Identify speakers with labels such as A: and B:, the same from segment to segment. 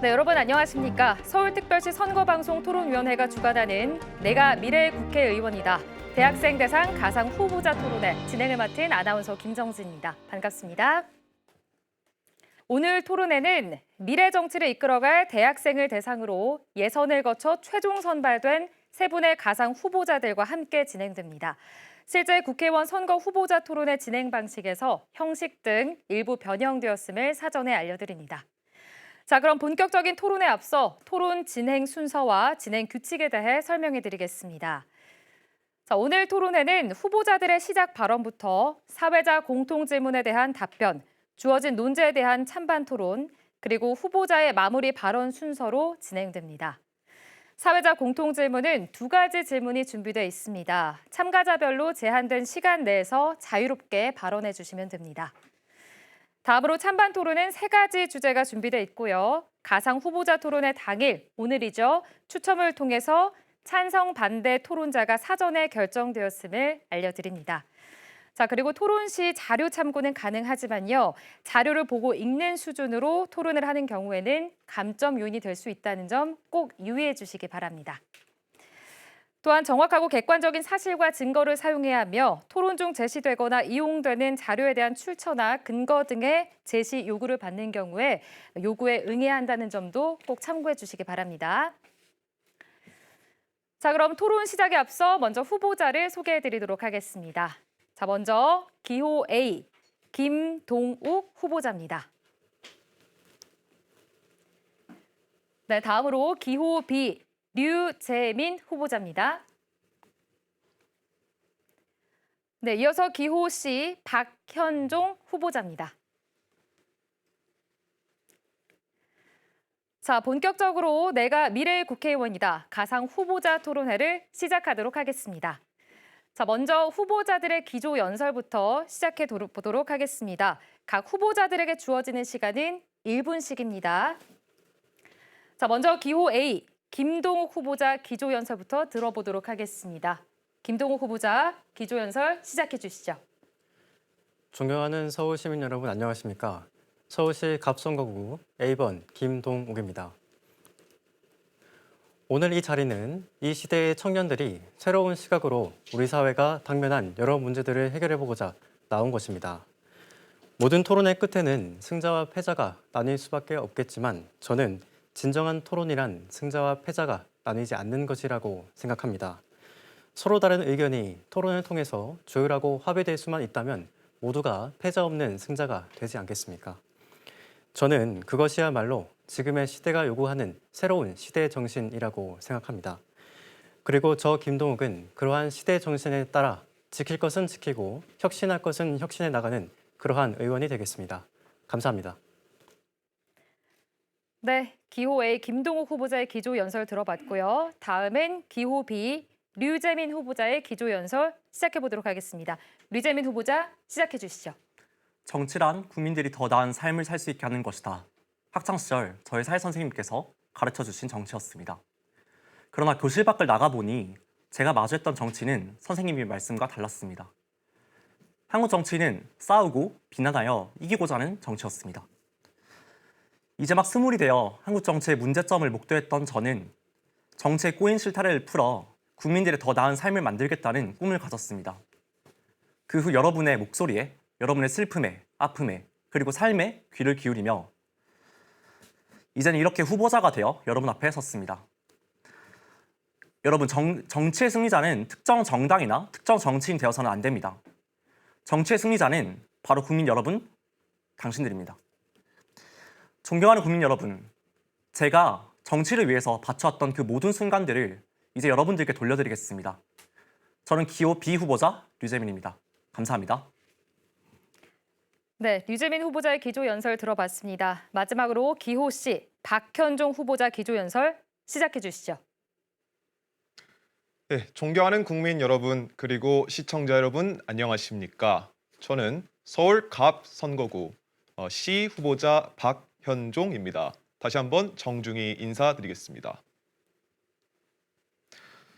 A: 네, 여러분 안녕하십니까? 서울특별시 선거방송 토론위원회가 주관하는 내가 미래의 국회의원이다. 대학생 대상 가상 후보자 토론회 진행을 맡은 아나운서 김정진입니다. 반갑습니다. 오늘 토론회는 미래 정치를 이끌어갈 대학생을 대상으로 예선을 거쳐 최종 선발된 세 분의 가상 후보자들과 함께 진행됩니다. 실제 국회의원 선거 후보자 토론회 진행 방식에서 형식 등 일부 변형되었음을 사전에 알려드립니다. 자, 그럼 본격적인 토론에 앞서 토론 진행 순서와 진행 규칙에 대해 설명해 드리겠습니다. 자, 오늘 토론회는 후보자들의 시작 발언부터 사회자 공통 질문에 대한 답변, 주어진 논제에 대한 찬반 토론, 그리고 후보자의 마무리 발언 순서로 진행됩니다. 사회자 공통 질문은 두 가지 질문이 준비되어 있습니다. 참가자별로 제한된 시간 내에서 자유롭게 발언해 주시면 됩니다. 다음으로 찬반 토론은 세 가지 주제가 준비되어 있고요. 가상 후보자 토론회 당일, 오늘이죠. 추첨을 통해서 찬성 반대 토론자가 사전에 결정되었음을 알려드립니다. 자, 그리고 토론 시 자료 참고는 가능하지만요. 자료를 보고 읽는 수준으로 토론을 하는 경우에는 감점 요인이 될 수 있다는 점 꼭 유의해 주시기 바랍니다. 또한 정확하고 객관적인 사실과 증거를 사용해야 하며 토론 중 제시되거나 이용되는 자료에 대한 출처나 근거 등의 제시 요구를 받는 경우에 요구에 응해야 한다는 점도 꼭 참고해 주시기 바랍니다. 자, 그럼 토론 시작에 앞서 먼저 후보자를 소개해 드리도록 하겠습니다. 자, 먼저 기호 A, 김동욱 후보자입니다. 네, 다음으로 기호 B, 류재민 후보자입니다. 네, 이어서 기호 C, 박현종 후보자입니다. 자, 본격적으로 내가 미래의 국회의원이다. 가상 후보자 토론회를 시작하도록 하겠습니다. 자, 먼저 후보자들의 기조 연설부터 시작해 보도록 하겠습니다. 각 후보자들에게 주어지는 시간은 1분씩입니다. 자, 먼저 기호 A, 김동욱 후보자 기조 연설부터 들어보도록 하겠습니다. 김동욱 후보자 기조 연설 시작해 주시죠.
B: 존경하는 서울 시민 여러분 안녕하십니까? 서울시 갑선거구 A번 김동욱입니다. 오늘 이 자리는 이 시대의 청년들이 새로운 시각으로 우리 사회가 당면한 여러 문제들을 해결해보고자 나온 것입니다. 모든 토론의 끝에는 승자와 패자가 나뉠 수밖에 없겠지만 저는 진정한 토론이란 승자와 패자가 나뉘지 않는 것이라고 생각합니다. 서로 다른 의견이 토론을 통해서 조율하고 합의될 수만 있다면 모두가 패자 없는 승자가 되지 않겠습니까? 저는 그것이야말로 지금의 시대가 요구하는 새로운 시대 정신이라고 생각합니다. 그리고 저 김동욱은 그러한 시대 정신에 따라 지킬 것은 지키고 혁신할 것은 혁신해 나가는 그러한 의원이 되겠습니다. 감사합니다.
A: 네, 기호 A 김동욱 후보자의 기조 연설 들어봤고요. 다음은 기호 B 류재민 후보자의 기조 연설 시작해 보도록 하겠습니다. 류재민 후보자 시작해 주시죠.
C: 정치란 국민들이 더 나은 삶을 살 수 있게 하는 것이다. 학창시절 저희 사회 선생님께서 가르쳐주신 정치였습니다. 그러나 교실 밖을 나가보니 제가 마주했던 정치는 선생님의 말씀과 달랐습니다. 한국 정치는 싸우고 비난하여 이기고자 하는 정치였습니다. 이제 막 스물이 되어 한국 정치의 문제점을 목도했던 저는 정치의 꼬인 실타래를 풀어 국민들의 더 나은 삶을 만들겠다는 꿈을 가졌습니다. 그 후 여러분의 목소리에, 여러분의 슬픔에, 아픔에, 그리고 삶에 귀를 기울이며 이제는 이렇게 후보자가 되어 여러분 앞에 섰습니다. 여러분, 정치의 승리자는 특정 정당이나 특정 정치인 되어서는 안 됩니다. 정치의 승리자는 바로 국민 여러분, 당신들입니다. 존경하는 국민 여러분, 제가 정치를 위해서 바쳐왔던 그 모든 순간들을 이제 여러분들께 돌려드리겠습니다. 저는 기호 B 후보자 류재민입니다. 감사합니다.
A: 네, 류재민 후보자의 기조 연설 들어봤습니다. 마지막으로 기호 C 박현종 후보자 기조 연설 시작해 주시죠.
D: 네, 존경하는 국민 여러분 그리고 시청자 여러분 안녕하십니까? 저는 서울 갑 선거구 C 후보자 박현종입니다. 다시 한번 정중히 인사드리겠습니다.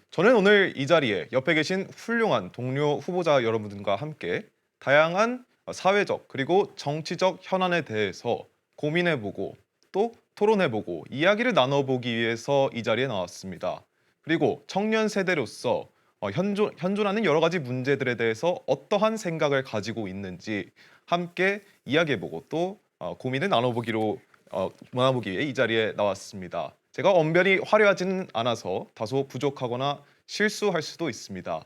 D: 저는 오늘 이 자리에 옆에 계신 훌륭한 동료 후보자 여러분들과 함께 다양한 사회적 그리고 정치적 현안에 대해서 고민해보고 또 토론해보고 이야기를 나눠보기 위해서 이 자리에 나왔습니다. 그리고 청년 세대로서 현존하는 여러 가지 문제들에 대해서 어떠한 생각을 가지고 있는지 함께 이야기해보고 또 고민을 나눠보기 위해 이 자리에 나왔습니다. 제가 언변이 화려하지는 않아서 다소 부족하거나 실수할 수도 있습니다.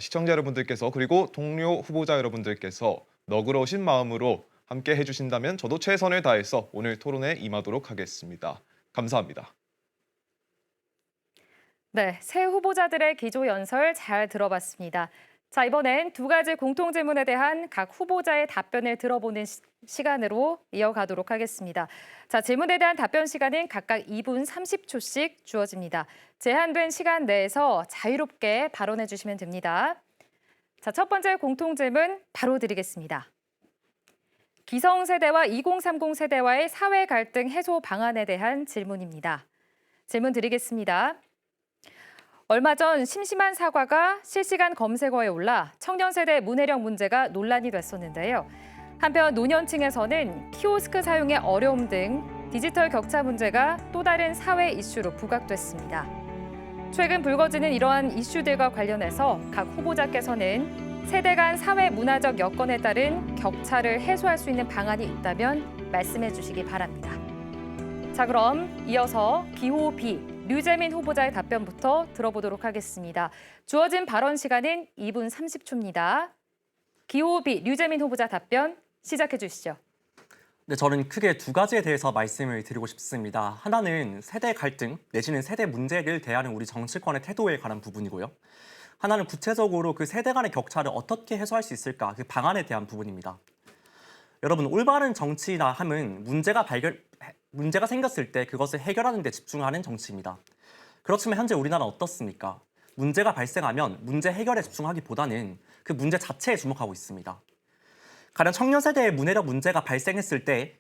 D: 시청자 여러분들께서 그리고 동료 후보자 여러분들께서 너그러우신 마음으로 함께 해주신다면 저도 최선을 다해서 오늘 토론에 임하도록 하겠습니다. 감사합니다.
A: 네, 새 후보자들의 기조 연설 잘 들어봤습니다. 자, 이번엔 두 가지 공통 질문에 대한 각 후보자의 답변을 들어보는 시간으로 이어가도록 하겠습니다. 자, 질문에 대한 답변 시간은 각각 2분 30초씩 주어집니다. 제한된 시간 내에서 자유롭게 발언해 주시면 됩니다. 자, 첫 번째 공통 질문 바로 드리겠습니다. 기성세대와 2030 세대와의 사회 갈등 해소 방안에 대한 질문입니다. 질문 드리겠습니다. 얼마 전 심심한 사과가 실시간 검색어에 올라 청년 세대 문해력 문제가 논란이 됐었는데요. 한편 노년층에서는 키오스크 사용의 어려움 등 디지털 격차 문제가 또 다른 사회 이슈로 부각됐습니다. 최근 불거지는 이러한 이슈들과 관련해서 각 후보자께서는 세대 간 사회 문화적 여건에 따른 격차를 해소할 수 있는 방안이 있다면 말씀해 주시기 바랍니다. 자, 그럼 이어서 기호 B 류재민 후보자의 답변부터 들어보도록 하겠습니다. 주어진 발언 시간은 2분 30초입니다. 기호 B 류재민 후보자 답변 시작해 주시죠.
C: 네, 저는 크게 두 가지에 대해서 말씀을 드리고 싶습니다. 하나는 세대 갈등 내지는 세대 문제를 대하는 우리 정치권의 태도에 관한 부분이고요. 하나는 구체적으로 그 세대 간의 격차를 어떻게 해소할 수 있을까 그 방안에 대한 부분입니다. 여러분, 올바른 정치나 함은 문제가 생겼을 때 그것을 해결하는 데 집중하는 정치입니다. 그렇지만 현재 우리나라는 어떻습니까? 문제가 발생하면 문제 해결에 집중하기보다는 그 문제 자체에 주목하고 있습니다. 가령 청년 세대의 문해력 문제가 발생했을 때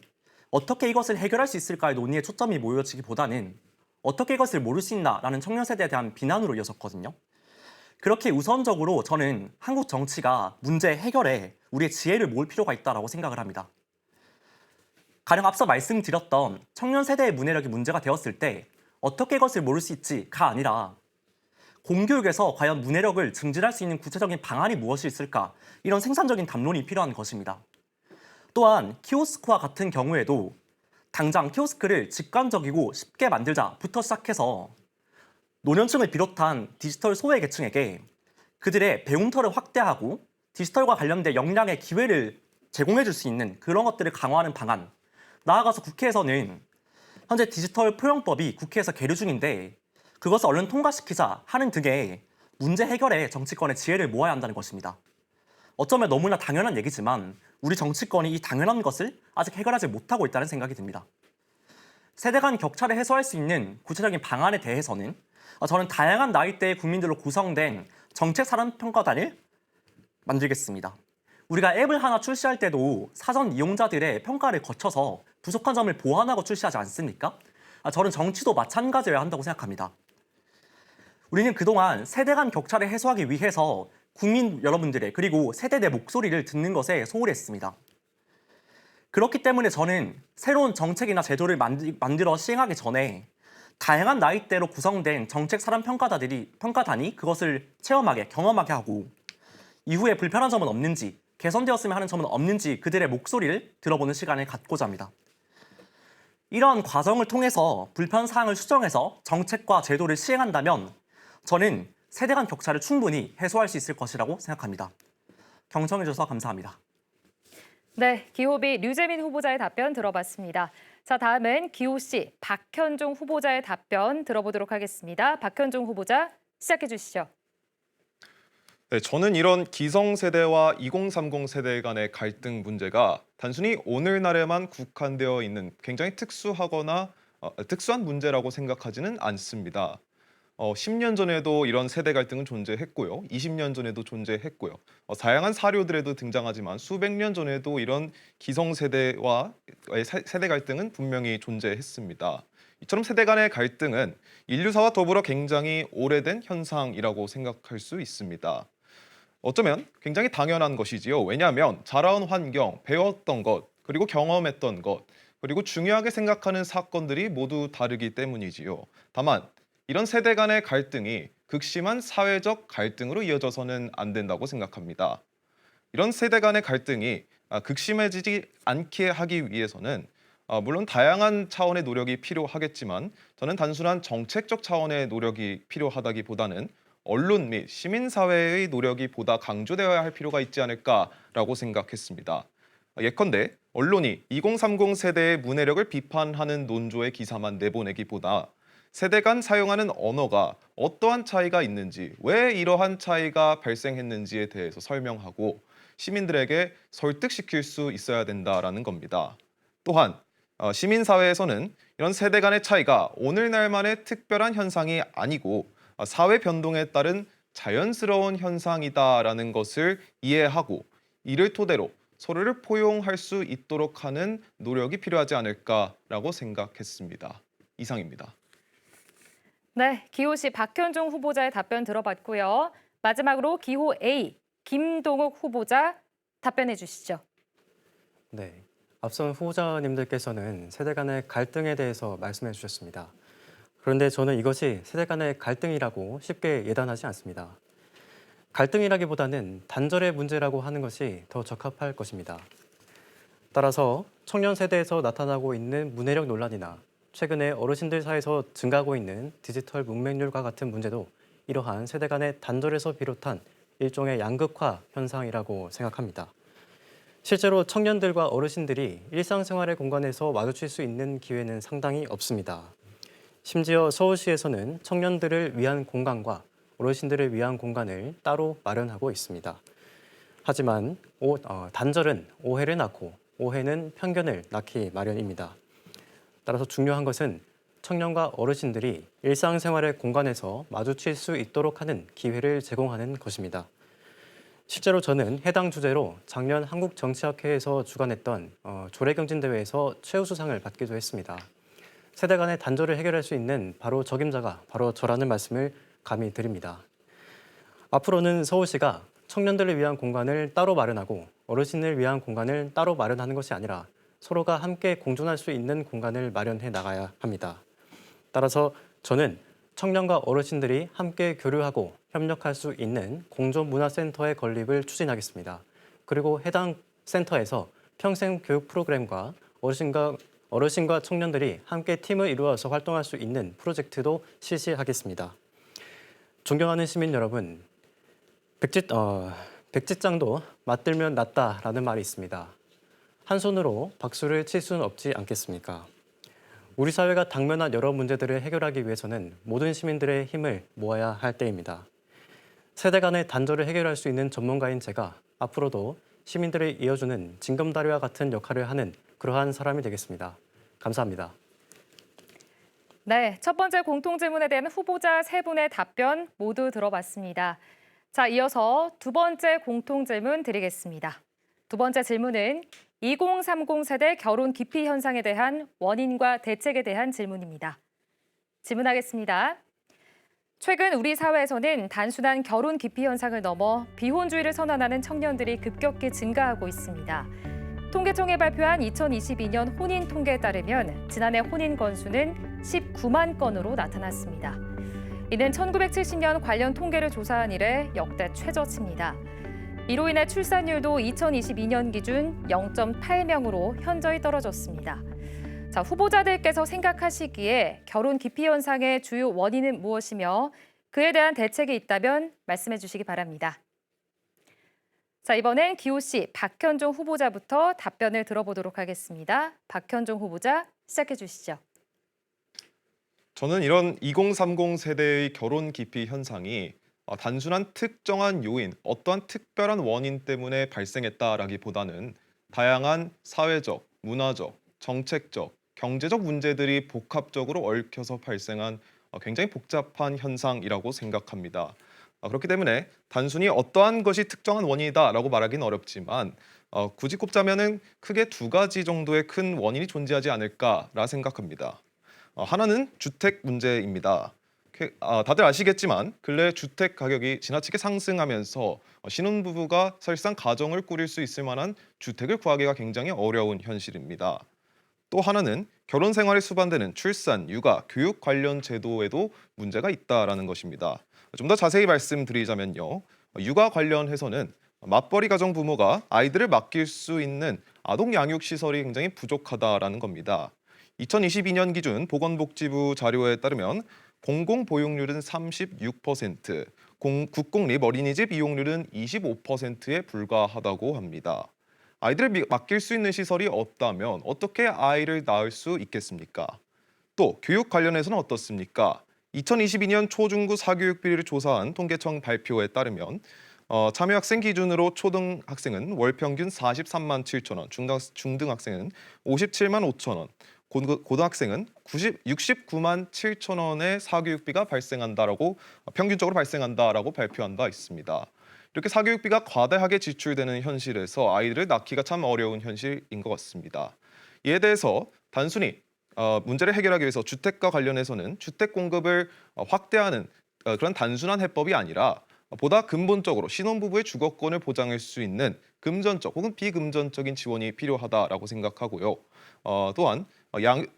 C: 어떻게 이것을 해결할 수 있을까의 논의에 초점이 모여지기보다는 어떻게 이것을 모를 수 있나라는 청년 세대에 대한 비난으로 이어졌거든요. 그렇게 우선적으로 저는 한국 정치가 문제 해결에 우리의 지혜를 모을 필요가 있다고 생각을 합니다. 가령 앞서 말씀드렸던 청년 세대의 문해력이 문제가 되었을 때 어떻게 이것을 모를 수 있지가 아니라 공교육에서 과연 문해력을 증진할 수 있는 구체적인 방안이 무엇이 있을까 이런 생산적인 담론이 필요한 것입니다. 또한 키오스크와 같은 경우에도 당장 키오스크를 직관적이고 쉽게 만들자부터 시작해서 노년층을 비롯한 디지털 소외계층에게 그들의 배움터를 확대하고 디지털과 관련된 역량의 기회를 제공해 줄 수 있는 그런 것들을 강화하는 방안, 나아가서 국회에서는 현재 디지털 포용법이 국회에서 계류 중인데 그것을 얼른 통과시키자 하는 등의 문제 해결에 정치권의 지혜를 모아야 한다는 것입니다. 어쩌면 너무나 당연한 얘기지만 우리 정치권이 이 당연한 것을 아직 해결하지 못하고 있다는 생각이 듭니다. 세대 간 격차를 해소할 수 있는 구체적인 방안에 대해서는 저는 다양한 나이대의 국민들로 구성된 정책 사람 평가단을 만들겠습니다. 우리가 앱을 하나 출시할 때도 사전 이용자들의 평가를 거쳐서 부족한 점을 보완하고 출시하지 않습니까? 저는 정치도 마찬가지여야 한다고 생각합니다. 우리는 그동안 세대 간 격차를 해소하기 위해서 국민 여러분들의 그리고 세대 내 목소리를 듣는 것에 소홀히 했습니다. 그렇기 때문에 저는 새로운 정책이나 제도를 만들어 시행하기 전에 다양한 나이대로 구성된 정책 사람 평가단이 그것을 체험하게, 경험하게 하고 이후에 불편한 점은 없는지, 개선되었으면 하는 점은 없는지 그들의 목소리를 들어보는 시간을 갖고자 합니다. 이러한 과정을 통해서 불편사항을 수정해서 정책과 제도를 시행한다면 저는 세대 간 격차를 충분히 해소할 수 있을 것이라고 생각합니다. 경청해 주셔서 감사합니다.
A: 네, 기호 B 류재민 후보자의 답변 들어봤습니다. 자, 다음은 기호 C 박현종 후보자의 답변 들어보도록 하겠습니다. 박현종 후보자 시작해 주시죠.
D: 네, 저는 이런 기성세대와 2030 세대 간의 갈등 문제가 단순히 오늘날에만 국한되어 있는 굉장히 특수한 문제라고 생각하지는 않습니다. 10년 전에도 이런 세대 갈등은 존재했고요. 20년 전에도 존재했고요. 다양한 사료들에도 등장하지만 수백 년 전에도 이런 기성세대와의 세대 갈등은 분명히 존재했습니다. 이처럼 세대 간의 갈등은 인류사와 더불어 굉장히 오래된 현상이라고 생각할 수 있습니다. 어쩌면 굉장히 당연한 것이지요. 왜냐하면 자라온 환경, 배웠던 것, 그리고 경험했던 것, 그리고 중요하게 생각하는 사건들이 모두 다르기 때문이지요. 다만 이런 세대 간의 갈등이 극심한 사회적 갈등으로 이어져서는 안 된다고 생각합니다. 이런 세대 간의 갈등이 극심해지지 않게 하기 위해서는 물론 다양한 차원의 노력이 필요하겠지만 저는 단순한 정책적 차원의 노력이 필요하다기보다는 언론 및 시민사회의 노력이 보다 강조되어야 할 필요가 있지 않을까라고 생각했습니다. 예컨대 언론이 2030 세대의 문해력을 비판하는 논조의 기사만 내보내기보다 세대 간 사용하는 언어가 어떠한 차이가 있는지, 왜 이러한 차이가 발생했는지에 대해서 설명하고 시민들에게 설득시킬 수 있어야 된다라는 겁니다. 또한 시민사회에서는 이런 세대 간의 차이가 오늘날만의 특별한 현상이 아니고 사회 변동에 따른 자연스러운 현상이다라는 것을 이해하고 이를 토대로 서로를 포용할 수 있도록 하는 노력이 필요하지 않을까라고 생각했습니다. 이상입니다.
A: 네, 기호시 박현종 후보자의 답변 들어봤고요. 마지막으로 기호 A, 김동욱 후보자 답변해 주시죠.
B: 네, 앞선 후보자님들께서는 세대 간의 갈등에 대해서 말씀해 주셨습니다. 그런데 저는 이것이 세대 간의 갈등이라고 쉽게 예단하지 않습니다. 갈등이라기보다는 단절의 문제라고 하는 것이 더 적합할 것입니다. 따라서 청년 세대에서 나타나고 있는 문해력 논란이나 최근에 어르신들 사이에서 증가하고 있는 디지털 문맹률과 같은 문제도 이러한 세대 간의 단절에서 비롯한 일종의 양극화 현상이라고 생각합니다. 실제로 청년들과 어르신들이 일상생활의 공간에서 마주칠 수 있는 기회는 상당히 없습니다. 심지어 서울시에서는 청년들을 위한 공간과 어르신들을 위한 공간을 따로 마련하고 있습니다. 하지만 단절은 오해를 낳고 오해는 편견을 낳기 마련입니다. 따라서 중요한 것은 청년과 어르신들이 일상생활의 공간에서 마주칠 수 있도록 하는 기회를 제공하는 것입니다. 실제로 저는 해당 주제로 작년 한국정치학회에서 주관했던 조례경진대회에서 최우수상을 받기도 했습니다. 세대 간의 단절을 해결할 수 있는 바로 적임자가 바로 저라는 말씀을 감히 드립니다. 앞으로는 서울시가 청년들을 위한 공간을 따로 마련하고 어르신을 위한 공간을 따로 마련하는 것이 아니라 서로가 함께 공존할 수 있는 공간을 마련해 나가야 합니다. 따라서 저는 청년과 어르신들이 함께 교류하고 협력할 수 있는 공존문화센터의 건립을 추진하겠습니다. 그리고 해당 센터에서 평생 교육 프로그램과 어르신과 청년들이 함께 팀을 이루어서 활동할 수 있는 프로젝트도 실시하겠습니다. 존경하는 시민 여러분, 백지장도 맞들면 낫다라는 말이 있습니다. 한 손으로 박수를 칠 수는 없지 않겠습니까? 우리 사회가 당면한 여러 문제들을 해결하기 위해서는 모든 시민들의 힘을 모아야 할 때입니다. 세대 간의 단절을 해결할 수 있는 전문가인 제가 앞으로도 시민들을 이어주는 징검다리와 같은 역할을 하는 그러한 사람이 되겠습니다. 감사합니다.
A: 네, 첫 번째 공통질문에 대한 후보자 세 분의 답변 모두 들어봤습니다. 자, 이어서 두 번째 공통질문 드리겠습니다. 두 번째 질문은 2030 세대 결혼 기피 현상에 대한 원인과 대책에 대한 질문입니다. 질문하겠습니다. 최근 우리 사회에서는 단순한 결혼 기피 현상을 넘어 비혼주의를 선언하는 청년들이 급격히 증가하고 있습니다. 통계청이 발표한 2022년 혼인 통계에 따르면 지난해 혼인 건수는 19만 건으로 나타났습니다. 이는 1970년 관련 통계를 조사한 이래 역대 최저치입니다. 이로 인해 출산율도 2022년 기준 0.8명으로 현저히 떨어졌습니다. 자, 후보자들께서 생각하시기에 결혼 기피 현상의 주요 원인은 무엇이며 그에 대한 대책이 있다면 말씀해 주시기 바랍니다. 자, 이번엔 기호시 박현종 후보자부터 답변을 들어보도록 하겠습니다. 박현종 후보자 시작해 주시죠.
D: 저는 이런 2030 세대의 결혼 기피 현상이 단순한 특정한 요인, 어떠한 특별한 원인 때문에 발생했다라기보다는 다양한 사회적, 문화적, 정책적, 경제적 문제들이 복합적으로 얽혀서 발생한 굉장히 복잡한 현상이라고 생각합니다. 그렇기 때문에 단순히 어떠한 것이 특정한 원인이다라고 말하기는 어렵지만 굳이 꼽자면은 크게 두 가지 정도의 큰 원인이 존재하지 않을까라 생각합니다. 하나는 주택 문제입니다. 다들 아시겠지만 근래 주택 가격이 지나치게 상승하면서 신혼부부가 사실상 가정을 꾸릴 수 있을 만한 주택을 구하기가 굉장히 어려운 현실입니다. 또 하나는 결혼 생활에 수반되는 출산, 육아, 교육 관련 제도에도 문제가 있다라는 것입니다. 좀 더 자세히 말씀드리자면요. 육아 관련해서는 맞벌이 가정 부모가 아이들을 맡길 수 있는 아동 양육 시설이 굉장히 부족하다라는 겁니다. 2022년 기준 보건복지부 자료에 따르면 공공 보육률은 36%, 국공립 어린이집 이용률은 25%에 불과하다고 합니다. 아이들을 맡길 수 있는 시설이 없다면 어떻게 아이를 낳을 수 있겠습니까? 또 교육 관련해서는 어떻습니까? 2022년 초중고 사교육 비리를 조사한 통계청 발표에 따르면 참여학생 기준으로 초등학생은 월 평균 43만 7천 원, 중등학생은 57만 5천 원, 고등학생은 69만 7천 원의 사교육비가 발생한다라고 평균적으로 발생한다라고 발표한 바 있습니다. 이렇게 사교육비가 과다하게 지출되는 현실에서 아이들을 낳기가 참 어려운 현실인 것 같습니다. 이에 대해서 단순히 문제를 해결하기 위해서 주택과 관련해서는 주택 공급을 확대하는 그런 단순한 해법이 아니라 보다 근본적으로 신혼부부의 주거권을 보장할 수 있는 금전적 혹은 비금전적인 지원이 필요하다라고 생각하고요. 또한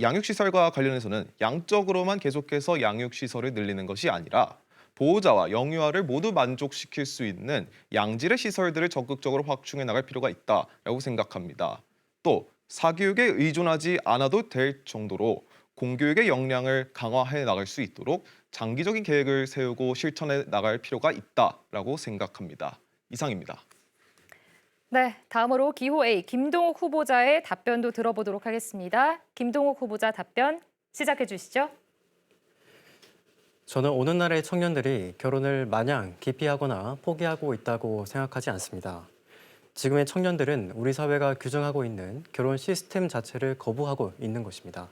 D: 양육시설과 관련해서는 양적으로만 계속해서 양육시설을 늘리는 것이 아니라 보호자와 영유아를 모두 만족시킬 수 있는 양질의 시설들을 적극적으로 확충해 나갈 필요가 있다라고 생각합니다. 또 사교육에 의존하지 않아도 될 정도로 공교육의 역량을 강화해 나갈 수 있도록 장기적인 계획을 세우고 실천해 나갈 필요가 있다라고 생각합니다. 이상입니다.
A: 네, 다음으로 기호 A 김동욱 후보자의 답변도 들어보도록 하겠습니다. 김동욱 후보자 답변 시작해 주시죠.
B: 저는 오늘날의 청년들이 결혼을 마냥 기피하거나 포기하고 있다고 생각하지 않습니다. 지금의 청년들은 우리 사회가 규정하고 있는 결혼 시스템 자체를 거부하고 있는 것입니다.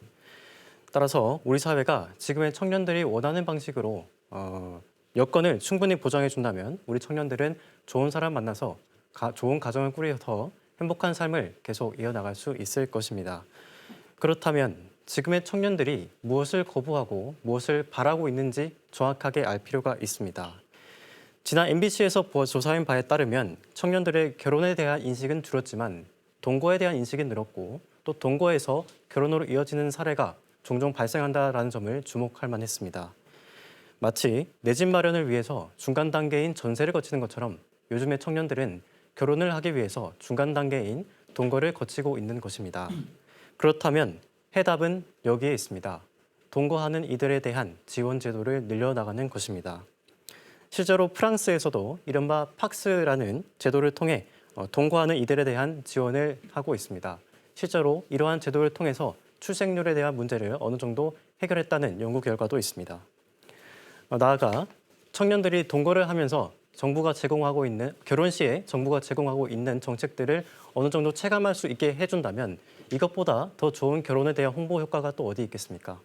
B: 따라서 우리 사회가 지금의 청년들이 원하는 방식으로 여건을 충분히 보장해준다면 우리 청년들은 좋은 사람 만나서 좋은 가정을 꾸려서 행복한 삶을 계속 이어나갈 수 있을 것입니다. 그렇다면 지금의 청년들이 무엇을 거부하고 무엇을 바라고 있는지 정확하게 알 필요가 있습니다. 지난 MBC에서 조사한 바에 따르면 청년들의 결혼에 대한 인식은 줄었지만 동거에 대한 인식이 늘었고 또 동거에서 결혼으로 이어지는 사례가 종종 발생한다는 점을 주목할 만했습니다. 마치 내 집 마련을 위해서 중간 단계인 전세를 거치는 것처럼 요즘의 청년들은 결혼을 하기 위해서 중간 단계인 동거를 거치고 있는 것입니다. 그렇다면 해답은 여기에 있습니다. 동거하는 이들에 대한 지원 제도를 늘려나가는 것입니다. 실제로 프랑스에서도 이른바 팍스라는 제도를 통해 동거하는 이들에 대한 지원을 하고 있습니다. 실제로 이러한 제도를 통해서 출생률에 대한 문제를 어느 정도 해결했다는 연구 결과도 있습니다. 나아가 청년들이 동거를 하면서 정부가 제공하고 있는 결혼 시에 정부가 제공하고 있는 정책들을 어느 정도 체감할 수 있게 해준다면 이것보다 더 좋은 결혼에 대한 홍보 효과가 또 어디 있겠습니까?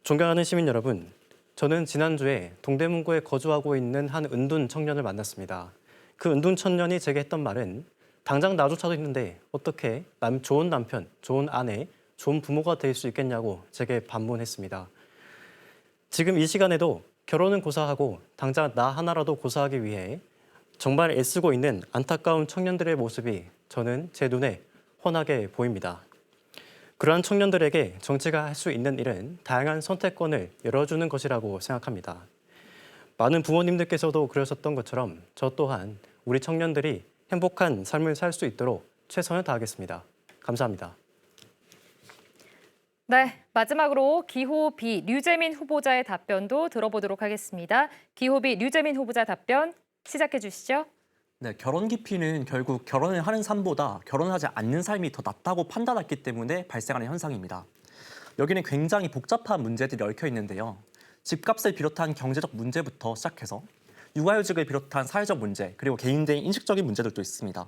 B: 존경하는 시민 여러분, 저는 지난주에 동대문구에 거주하고 있는 한 은둔 청년을 만났습니다. 그 은둔 청년이 제게 했던 말은 당장 나조차도 있는데 어떻게 좋은 남편, 좋은 아내, 좋은 부모가 될 수 있겠냐고 제게 반문했습니다. 지금 이 시간에도 결혼은 고사하고 당장 나 하나라도 고사하기 위해 정말 애쓰고 있는 안타까운 청년들의 모습이 저는 제 눈에 훤하게 보입니다. 그러한 청년들에게 정치가 할 수 있는 일은 다양한 선택권을 열어주는 것이라고 생각합니다. 많은 부모님들께서도 그러셨던 것처럼 저 또한 우리 청년들이 행복한 삶을 살 수 있도록 최선을 다하겠습니다. 감사합니다.
A: 네, 마지막으로 기호 B 류재민 후보자의 답변도 들어보도록 하겠습니다. 기호 B 류재민 후보자 답변 시작해 주시죠.
C: 네, 결혼 기피는 결국 결혼을 하는 삶보다 결혼하지 않는 삶이 더 낫다고 판단했기 때문에 발생하는 현상입니다. 여기는 굉장히 복잡한 문제들이 얽혀 있는데요. 집값을 비롯한 경제적 문제부터 시작해서 육아휴직을 비롯한 사회적 문제, 그리고 개인적인 인식적인 문제들도 있습니다.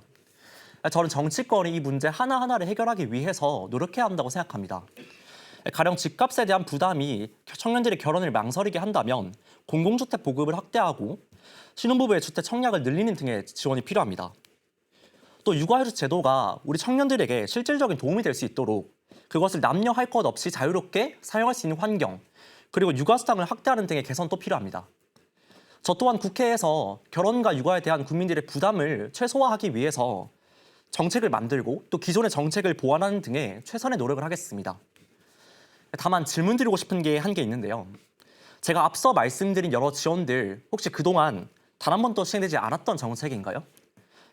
C: 저는 정치권이 이 문제 하나하나를 해결하기 위해서 노력해야 한다고 생각합니다. 가령 집값에 대한 부담이 청년들이 결혼을 망설이게 한다면 공공주택 보급을 확대하고 신혼부부의 주택 청약을 늘리는 등의 지원이 필요합니다. 또 육아휴직 제도가 우리 청년들에게 실질적인 도움이 될 수 있도록 그것을 남녀 할 것 없이 자유롭게 사용할 수 있는 환경, 그리고 육아수당을 확대하는 등의 개선도 필요합니다. 저 또한 국회에서 결혼과 육아에 대한 국민들의 부담을 최소화하기 위해서 정책을 만들고 또 기존의 정책을 보완하는 등의 최선의 노력을 하겠습니다. 다만 질문드리고 싶은 게 한 개 있는데요. 제가 앞서 말씀드린 여러 지원들 혹시 그동안 단 한 번도 시행되지 않았던 정책인가요?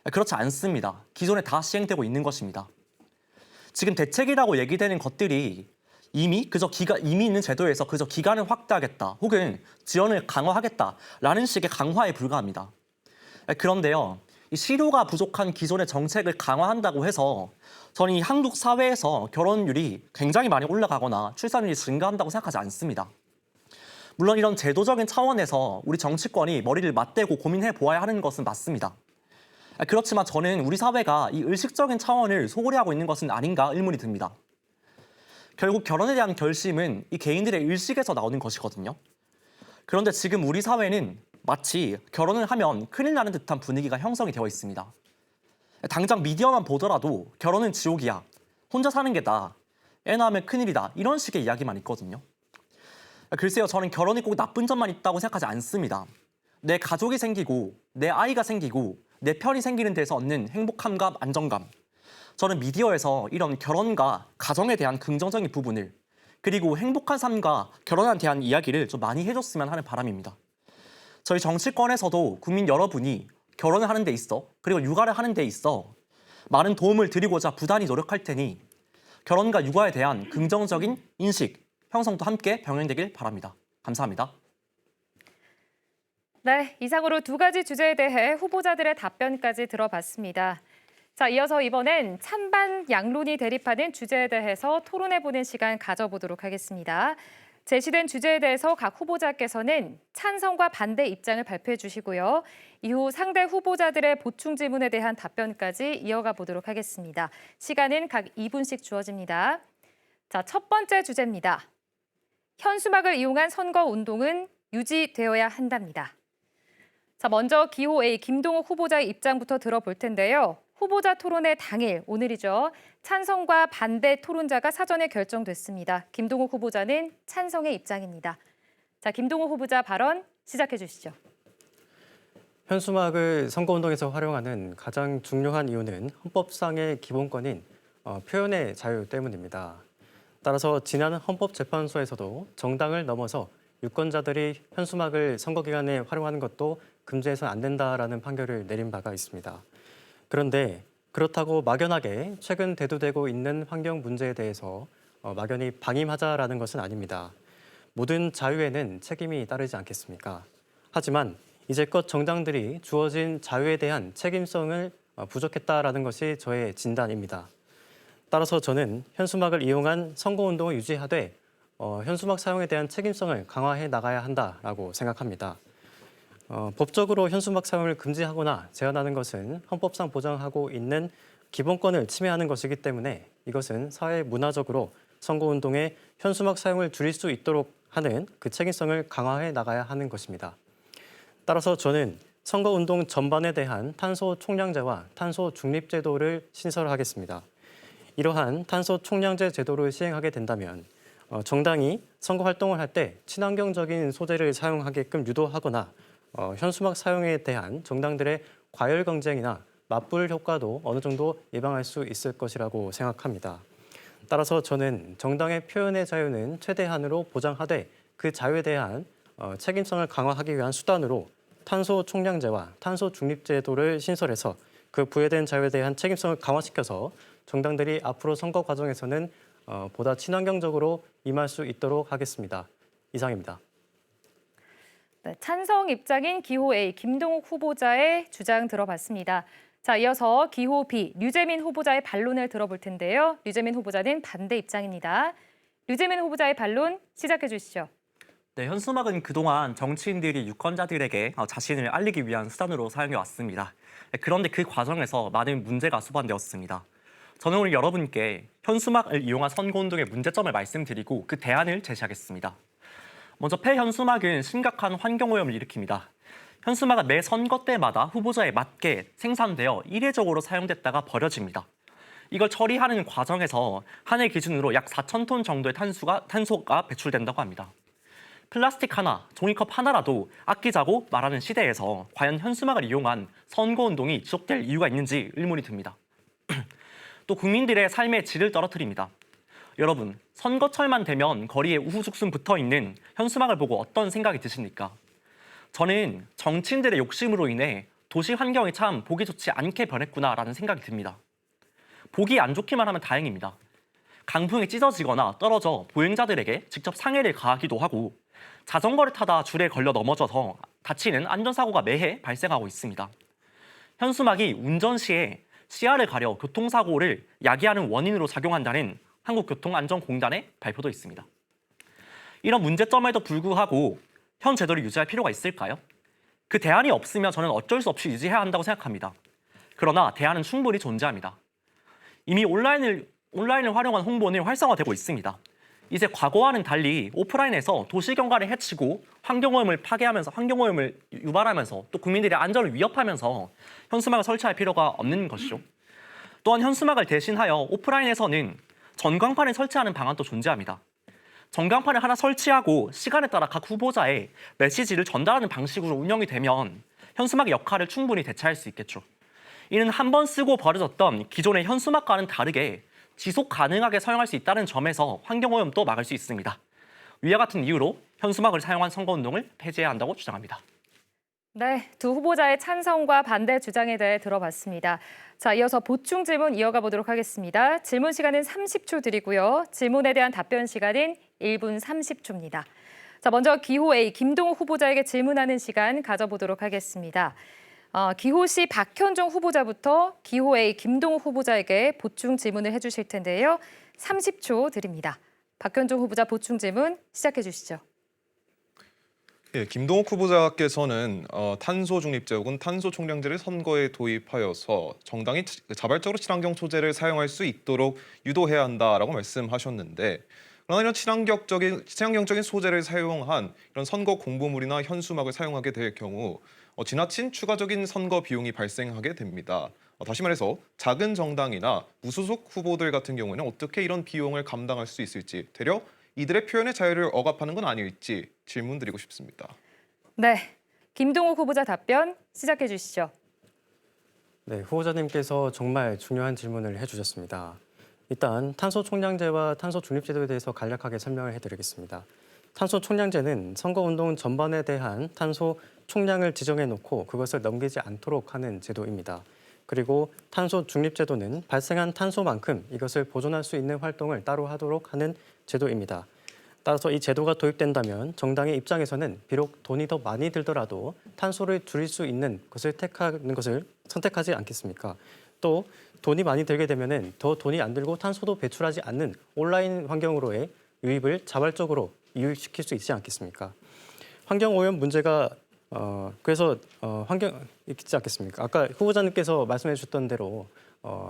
C: 그렇지 않습니다. 기존에 다 시행되고 있는 것입니다. 지금 대책이라고 얘기되는 것들이 이미 있는 제도에서 그저 기간을 확대하겠다 혹은 지원을 강화하겠다라는 식의 강화에 불과합니다. 그런데요, 이 실효가 부족한 기존의 정책을 강화한다고 해서 저는 이 한국 사회에서 결혼율이 굉장히 많이 올라가거나 출산율이 증가한다고 생각하지 않습니다. 물론 이런 제도적인 차원에서 우리 정치권이 머리를 맞대고 고민해 보아야 하는 것은 맞습니다. 그렇지만 저는 우리 사회가 이 의식적인 차원을 소홀히 하고 있는 것은 아닌가 의문이 듭니다. 결국 결혼에 대한 결심은 이 개인들의 의식에서 나오는 것이거든요. 그런데 지금 우리 사회는 마치 결혼을 하면 큰일 나는 듯한 분위기가 형성이 되어 있습니다. 당장 미디어만 보더라도 결혼은 지옥이야, 혼자 사는 게 나아, 애 낳으면 큰일이다 이런 식의 이야기만 있거든요. 글쎄요, 저는 결혼이 꼭 나쁜 점만 있다고 생각하지 않습니다. 내 가족이 생기고 내 아이가 생기고 내 편이 생기는 데서 얻는 행복함과 안정감, 저는 미디어에서 이런 결혼과 가정에 대한 긍정적인 부분을 그리고 행복한 삶과 결혼에 대한 이야기를 좀 많이 해줬으면 하는 바람입니다. 저희 정치권에서도 국민 여러분이 결혼을 하는 데 있어 그리고 육아를 하는 데 있어 많은 도움을 드리고자 부단히 노력할 테니 결혼과 육아에 대한 긍정적인 인식, 형성도 함께 병행되길 바랍니다. 감사합니다.
A: 네, 이상으로 두 가지 주제에 대해 후보자들의 답변까지 들어봤습니다. 자, 이어서 이번엔 찬반 양론이 대립하는 주제에 대해서 토론해보는 시간 가져보도록 하겠습니다. 제시된 주제에 대해서 각 후보자께서는 찬성과 반대 입장을 발표해 주시고요. 이후 상대 후보자들의 보충 질문에 대한 답변까지 이어가 보도록 하겠습니다. 시간은 각 2분씩 주어집니다. 자, 첫 번째 주제입니다. 현수막을 이용한 선거 운동은 유지되어야 한답니다. 자, 먼저 기호 A 김동욱 후보자의 입장부터 들어볼 텐데요. 후보자 토론회 당일, 오늘이죠. 찬성과 반대 토론자가 사전에 결정됐습니다. 김동욱 후보자는 찬성의 입장입니다. 자, 김동욱 후보자 발언 시작해 주시죠.
B: 현수막을 선거운동에서 활용하는 가장 중요한 이유는 헌법상의 기본권인 표현의 자유 때문입니다. 따라서 지난 헌법재판소에서도 정당을 넘어서 유권자들이 현수막을 선거 기간에 활용하는 것도 금지해서는 안 된다라는 판결을 내린 바가 있습니다. 그런데 그렇다고 막연하게 최근 대두되고 있는 환경 문제에 대해서 막연히 방임하자라는 것은 아닙니다. 모든 자유에는 책임이 따르지 않겠습니까? 하지만 이제껏 정당들이 주어진 자유에 대한 책임성을 부족했다라는 것이 저의 진단입니다. 따라서 저는 현수막을 이용한 선거운동을 유지하되 현수막 사용에 대한 책임성을 강화해 나가야 한다라고 생각합니다. 법적으로 현수막 사용을 금지하거나 제한하는 것은 헌법상 보장하고 있는 기본권을 침해하는 것이기 때문에 이것은 사회 문화적으로 선거운동에 현수막 사용을 줄일 수 있도록 하는 그 책임성을 강화해 나가야 하는 것입니다. 따라서 저는 선거운동 전반에 대한 탄소 총량제와 탄소 중립제도를 신설하겠습니다. 이러한 탄소 총량제 제도를 시행하게 된다면 정당이 선거 활동을 할 때 친환경적인 소재를 사용하게끔 유도하거나 현수막 사용에 대한 정당들의 과열 경쟁이나 맞불 효과도 어느 정도 예방할 수 있을 것이라고 생각합니다. 따라서 저는 정당의 표현의 자유는 최대한으로 보장하되 그 자유에 대한 책임성을 강화하기 위한 수단으로 탄소 총량제와 탄소 중립제도를 신설해서 그 부여된 자유에 대한 책임성을 강화시켜서 정당들이 앞으로 선거 과정에서는 보다 친환경적으로 임할 수 있도록 하겠습니다. 이상입니다.
A: 네, 찬성 입장인 기호 A 김동욱 후보자의 주장 들어봤습니다. 자, 이어서 기호 B 류재민 후보자의 반론을 들어볼 텐데요. 류재민 후보자는 반대 입장입니다. 류재민 후보자의 반론 시작해 주시죠.
C: 네, 현수막은 그동안 정치인들이 유권자들에게 자신을 알리기 위한 수단으로 사용해 왔습니다. 그런데 그 과정에서 많은 문제가 수반되었습니다. 저는 오늘 여러분께 현수막을 이용한 선거운동의 문제점을 말씀드리고 그 대안을 제시하겠습니다. 먼저 폐현수막은 심각한 환경오염을 일으킵니다. 현수막은 매 선거 때마다 후보자에 맞게 생산되어 이례적으로 사용됐다가 버려집니다. 이걸 처리하는 과정에서 한 해 기준으로 약 4,000톤 정도의 탄소가 배출된다고 합니다. 플라스틱 하나, 종이컵 하나라도 아끼자고 말하는 시대에서 과연 현수막을 이용한 선거운동이 지속될 이유가 있는지 의문이 듭니다. 또 국민들의 삶의 질을 떨어뜨립니다. 여러분, 선거철만 되면 거리에 우후죽순 붙어있는 현수막을 보고 어떤 생각이 드십니까? 저는 정치인들의 욕심으로 인해 도시 환경이 참 보기 좋지 않게 변했구나라는 생각이 듭니다. 보기 안 좋기만 하면 다행입니다. 강풍에 찢어지거나 떨어져 보행자들에게 직접 상해를 가하기도 하고 자전거를 타다 줄에 걸려 넘어져서 다치는 안전사고가 매해 발생하고 있습니다. 현수막이 운전 시에 시야를 가려 교통사고를 야기하는 원인으로 작용한다는 한국교통안전공단의 발표도 있습니다. 이런 문제점에도 불구하고 현 제도를 유지할 필요가 있을까요? 그 대안이 없으면 저는 어쩔 수 없이 유지해야 한다고 생각합니다. 그러나 대안은 충분히 존재합니다. 이미 온라인을 활용한 홍보는 활성화되고 있습니다. 이제 과거와는 달리 오프라인에서 도시 경관을 해치고 환경오염을 파괴하면서 환경오염을 유발하면서 또 국민들의 안전을 위협하면서 현수막을 설치할 필요가 없는 것이죠. 또한 현수막을 대신하여 오프라인에서는 전광판을 설치하는 방안도 존재합니다. 전광판을 하나 설치하고 시간에 따라 각 후보자의 메시지를 전달하는 방식으로 운영이 되면 현수막의 역할을 충분히 대체할 수 있겠죠. 이는 한 번 쓰고 버려졌던 기존의 현수막과는 다르게 지속 가능하게 사용할 수 있다는 점에서 환경오염도 막을 수 있습니다. 위와 같은 이유로 현수막을 사용한 선거운동을 폐지해야 한다고 주장합니다.
A: 네, 두 후보자의 찬성과 반대 주장에 대해 들어봤습니다. 자, 이어서 보충 질문 이어가 보도록 하겠습니다. 질문 시간은 30초 드리고요. 질문에 대한 답변 시간은 1분 30초입니다. 자, 먼저 기호 A 김동욱 후보자에게 질문하는 시간 가져보도록 하겠습니다. 기호C 박현종 후보자부터 기호 A 김동욱 후보자에게 보충 질문을 해주실 텐데요. 30초 드립니다. 박현종 후보자 보충 질문 시작해 주시죠.
D: 예, 김동욱 후보자께서는 탄소 중립제 혹은 탄소 총량제를 선거에 도입하여서 정당이 자발적으로 친환경 소재를 사용할 수 있도록 유도해야 한다라고 말씀하셨는데, 그러나 이런 친환경적인 소재를 사용한 이런 선거 공보물이나 현수막을 사용하게 될 경우 지나친 추가적인 선거 비용이 발생하게 됩니다. 다시 말해서 작은 정당이나 무소속 후보들 같은 경우에는 어떻게 이런 비용을 감당할 수 있을지, 되려 이들의 표현의 자유를 억압하는 건 아닐지 질문 드리고 싶습니다.
A: 네, 김동욱 후보자 답변 시작해 주시죠.
B: 네, 후보자님께서 정말 중요한 질문을 해주셨습니다. 일단 탄소 총량제와 탄소 중립제도에 대해서 간략하게 설명을 해드리겠습니다. 탄소 총량제는 선거운동 전반에 대한 탄소 총량을 지정해 놓고 그것을 넘기지 않도록 하는 제도입니다. 그리고 탄소 중립제도는 발생한 탄소만큼 이것을 보존할 수 있는 활동을 따로 하도록 하는 제도입니다. 따라서 이 제도가 도입된다면 정당의 입장에서는 비록 돈이 더 많이 들더라도 탄소를 줄일 수 있는 것을 택하는 것을 선택하지 않겠습니까? 또 돈이 많이 들게 되면은 더 돈이 안 들고 탄소도 배출하지 않는 온라인 환경으로의 유입을 자발적으로 유입시킬 수 있지 않겠습니까? 환경 오염 문제가 그래서 환경 있지 않겠습니까? 아까 후보자님께서 말씀해 주셨던 대로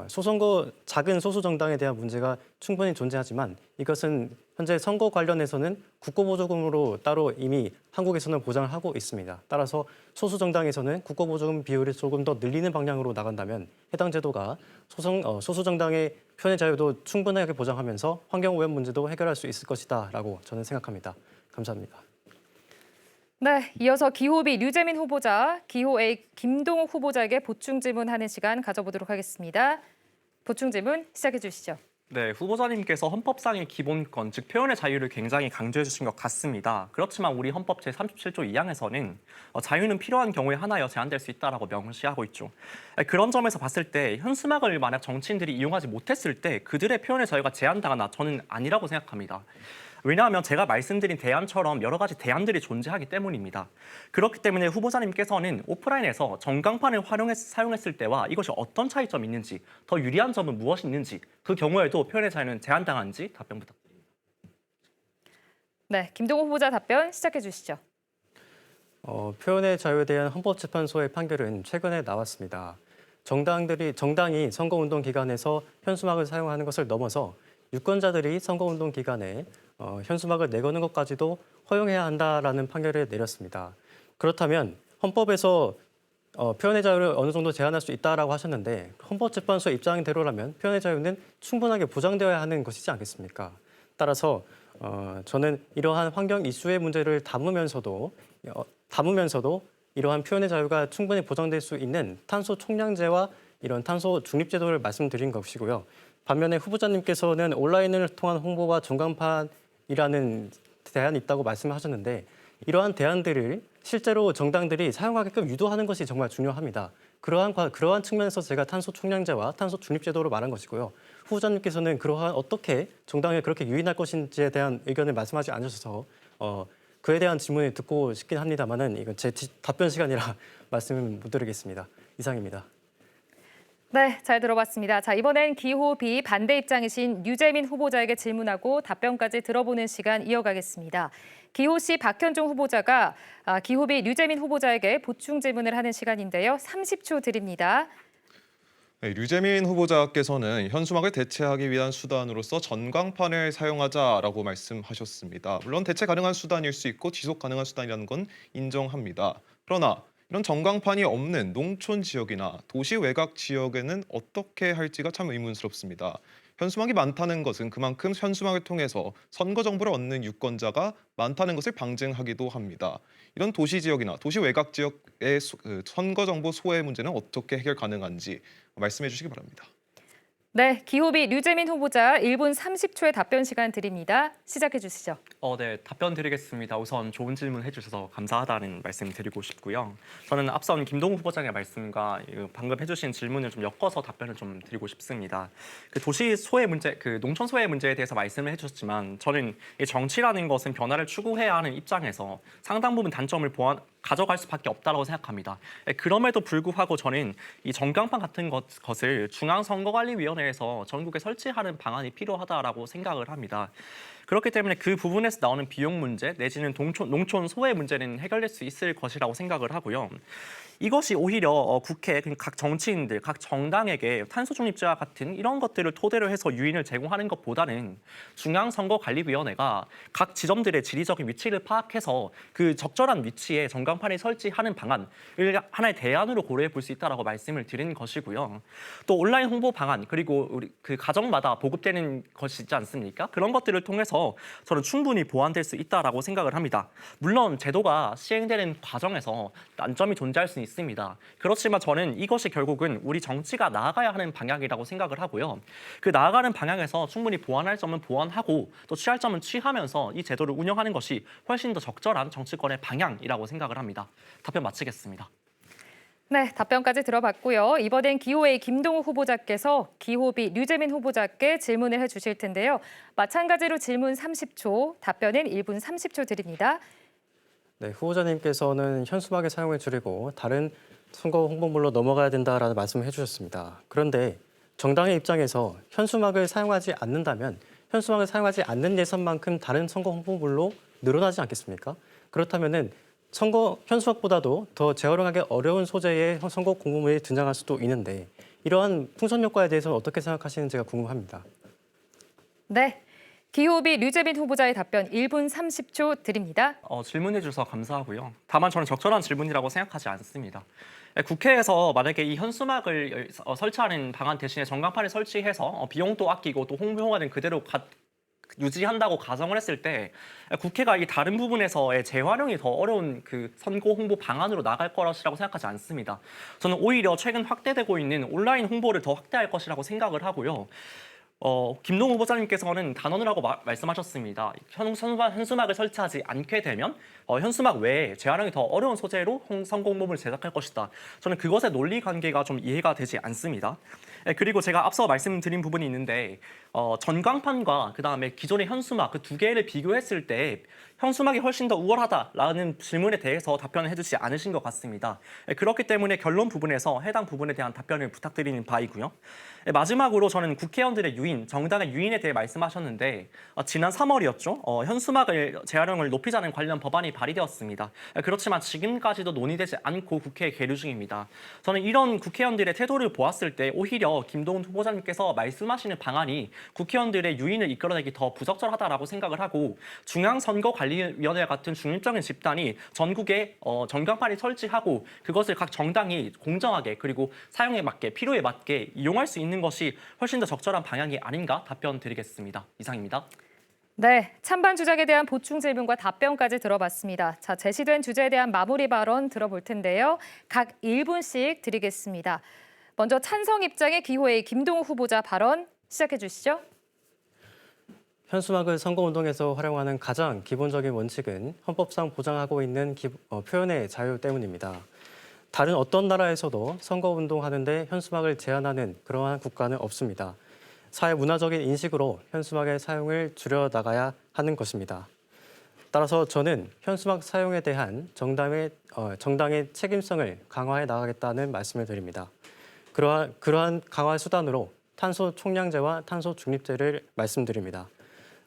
B: 소선거 작은 소수 정당에 대한 문제가 충분히 존재하지만 이것은 현재 선거 관련해서는 국고보조금으로 따로 이미 한국에서는 보장을 하고 있습니다. 따라서 소수 정당에서는 국고보조금 비율을 조금 더 늘리는 방향으로 나간다면 해당 제도가 소수 정당의 표현의 자유도 충분하게 보장하면서 환경 오염 문제도 해결할 수 있을 것이다라고 저는 생각합니다. 감사합니다.
A: 네, 이어서 기호 B 류재민 후보자, 기호 A 김동욱 후보자에게 보충 질문하는 시간 가져보도록 하겠습니다. 보충 질문 시작해 주시죠.
C: 네, 후보자님께서 헌법상의 기본권, 즉 표현의 자유를 굉장히 강조해 주신 것 같습니다. 그렇지만 우리 헌법 제37조 2항에서는 자유는 필요한 경우에 하나여 제한될 수 있다라고 명시하고 있죠. 그런 점에서 봤을 때 현수막을 만약 정치인들이 이용하지 못했을 때 그들의 표현의 자유가 제한당하나 저는 아니라고 생각합니다. 왜냐하면 제가 말씀드린 대안처럼 여러 가지 대안들이 존재하기 때문입니다. 그렇기 때문에 후보자님께서는 오프라인에서 전광판을 사용했을 때와 이것이 어떤 차이점이 있는지, 더 유리한 점은 무엇이 있는지, 그 경우에도 표현의 자유는 제한당한지 답변 부탁드립니다.
A: 네, 김동욱 후보자 답변 시작해 주시죠.
B: 표현의 자유에 대한 헌법재판소의 판결은 최근에 나왔습니다. 정당이 선거운동 기간에서 현수막을 사용하는 것을 넘어서 유권자들이 선거운동 기간에 현수막을 내거는 것까지도 허용해야 한다라는 판결을 내렸습니다. 그렇다면 헌법에서 표현의 자유를 어느 정도 제한할 수 있다라고 하셨는데 헌법재판소 입장대로라면 표현의 자유는 충분하게 보장되어야 하는 것이지 않겠습니까? 따라서 저는 이러한 환경 이슈의 문제를 담으면서도 이러한 표현의 자유가 충분히 보장될 수 있는 탄소 총량제와 이런 탄소 중립제도를 말씀드린 것이고요. 반면에 후보자님께서는 온라인을 통한 홍보와 전광판이라는 대안이 있다고 말씀하셨는데 이러한 대안들을 실제로 정당들이 사용하게끔 유도하는 것이 정말 중요합니다. 그러한 측면에서 제가 탄소 총량제와 탄소 중립제도를 말한 것이고요. 후보자님께서는 어떻게 정당에 그렇게 유인할 것인지에 대한 의견을 말씀하지 않으셔서 그에 대한 질문을 듣고 싶긴 합니다만은 이건 제 답변 시간이라 말씀을 못 드리겠습니다. 이상입니다.
A: 네, 잘 들어봤습니다. 자, 이번엔 기호-B 반대 입장이신 유재민 후보자에게 질문하고 답변까지 들어보는 시간 이어가겠습니다. 기호-C 박현종 후보자가 기호-B 유재민 후보자에게 보충 질문을 하는 시간인데요. 30초 드립니다.
D: 네, 류재민 후보자께서는 현수막을 대체하기 위한 수단으로서 전광판을 사용하자라고 말씀하셨습니다. 물론 대체 가능한 수단일 수 있고 지속 가능한 수단이라는 건 인정합니다. 그러나 이런 전광판이 없는 농촌 지역이나 도시 외곽 지역에는 어떻게 할지가 참 의문스럽습니다. 현수막이 많다는 것은 그만큼 현수막을 통해서 선거 정보를 얻는 유권자가 많다는 것을 방증하기도 합니다. 이런 도시 지역이나 도시 외곽 지역의 선거 정보 소외 문제는 어떻게 해결 가능한지 말씀해 주시기 바랍니다.
A: 네, 기호-B 류재민 후보자 1분 30초의 답변 시간 드립니다. 시작해 주시죠.
C: 네, 답변 드리겠습니다. 우선 좋은 질문 해주셔서 감사하다는 말씀 드리고 싶고요. 저는 앞선 김동욱 후보자의 말씀과 방금 해주신 질문을 좀 엮어서 답변을 좀 드리고 싶습니다. 그 도시 소외 문제, 그 농촌 소외 문제에 대해서 말씀을 해주셨지만 저는 이 정치라는 것은 변화를 추구해야 하는 입장에서 상당 부분 단점을 가져갈 수밖에 없다고 생각합니다. 그럼에도 불구하고 저는 이 전광판 같은 것을 중앙선거관리위원회에서 전국에 설치하는 방안이 필요하다라고 생각을 합니다. 그렇기 때문에 그 부분에서 나오는 비용 문제 내지는 농촌 소외 문제는 해결될 수 있을 것이라고 생각을 하고요. 이것이 오히려 국회, 각 정치인들, 각 정당에게 탄소 중립제와 같은 이런 것들을 토대로 해서 유인을 제공하는 것보다는 중앙선거관리위원회가 각 지점들의 지리적인 위치를 파악해서 그 적절한 위치에 전광판을 설치하는 방안을 하나의 대안으로 고려해 볼 수 있다라고 말씀을 드린 것이고요. 또 온라인 홍보 방안 그리고 우리 그 가정마다 보급되는 것이 있지 않습니까? 그런 것들을 통해서 저는 충분히 보완될 수 있다라고 생각을 합니다. 물론 제도가 시행되는 과정에서 난점이 존재할 수는 있습니다. 그렇지만 저는 이것이 결국은 우리 정치가 나아가야 하는 방향이라고 생각을 하고요. 그 나아가는 방향에서 충분히 보완할 점은 보완하고 또 취할 점은 취하면서 이 제도를 운영하는 것이 훨씬 더 적절한 정치권의 방향이라고 생각을 합니다. 답변 마치겠습니다.
A: 네, 답변까지 들어봤고요. 이번엔 기호-A 김동욱 후보자께서 기호-B 류재민 후보자께 질문을 해주실 텐데요. 마찬가지로 질문 30초, 답변은 1분 30초 드립니다.
B: 네, 후보자님께서는 현수막의 사용을 줄이고 다른 선거 홍보물로 넘어가야 된다라는 말씀을 해주셨습니다. 그런데 정당의 입장에서 현수막을 사용하지 않는다면 현수막을 사용하지 않는 예산만큼 다른 선거 홍보물로 늘어나지 않겠습니까? 그렇다면은 현수막보다도 더 재활용하기 어려운 소재의 선거 공보물이 등장할 수도 있는데 이러한 풍선 효과에 대해서는 어떻게 생각하시는지가 궁금합니다.
A: 네, 기호-B 류재민 후보자의 답변 1분 30초 드립니다.
C: 질문해 주셔서 감사하고요. 다만 저는 적절한 질문이라고 생각하지 않습니다. 국회에서 만약에 이 현수막을 설치하는 방안 대신에 전광판을 설치해서 비용도 아끼고 또 홍보 효과는 그대로 유지한다고 가정을 했을 때 국회가 이 다른 부분에서의 재활용이 더 어려운 그 선거 홍보 방안으로 나갈 거라고 생각하지 않습니다. 저는 오히려 최근 확대되고 있는 온라인 홍보를 더 확대할 것이라고 생각을 하고요. 김동욱 후보자님께서는 단언을 하고 말씀하셨습니다. 현수막을 설치하지 않게 되면 현수막 외에 재활용이 더 어려운 소재로 선거 홍보물을 제작할 것이다. 저는 그것의 논리 관계가 좀 이해가 되지 않습니다. 그리고 제가 앞서 말씀드린 부분이 있는데 전광판과 그다음에 기존의 현수막 그 두 개를 비교했을 때 현수막이 훨씬 더 우월하다라는 질문에 대해서 답변을 해주지 않으신 것 같습니다. 그렇기 때문에 결론 부분에서 해당 부분에 대한 답변을 부탁드리는 바이고요. 마지막으로 저는 국회의원들의 유인, 정당의 유인에 대해 말씀하셨는데 지난 3월이었죠. 현수막을 재활용을 높이자는 관련 법안이 발의되었습니다. 그렇지만 지금까지도 논의되지 않고 국회에 계류 중입니다. 저는 이런 국회의원들의 태도를 보았을 때 오히려 김동훈 후보자님께서 말씀하시는 방안이 국회의원들의 유인을 이끌어내기 더 부적절하다라고 생각을 하고 중앙선거관리위원회 같은 중립적인 집단이 전국에 전광판을 설치하고 그것을 각 정당이 공정하게 그리고 사용에 맞게 필요에 맞게 이용할 수 있는 것이 훨씬 더 적절한 방향이 아닌가 답변 드리겠습니다. 이상입니다.
A: 네, 찬반 주장에 대한 보충 질문과 답변까지 들어봤습니다. 자, 제시된 주제에 대한 마무리 발언 들어볼 텐데요. 각 1분씩 드리겠습니다. 먼저 찬성 입장의 기호의 김동우 후보자 발언 시작해 주시죠.
B: 현수막을 선거운동에서 활용하는 가장 기본적인 원칙은 헌법상 보장하고 있는 표현의 자유 때문입니다. 다른 어떤 나라에서도 선거운동하는데 현수막을 제한하는 그러한 국가는 없습니다. 사회 문화적인 인식으로 현수막의 사용을 줄여나가야 하는 것입니다. 따라서 저는 현수막 사용에 대한 정당의 책임성을 강화해 나가겠다는 말씀을 드립니다. 그러한 강화 수단으로 탄소 총량제와 탄소 중립제를 말씀드립니다.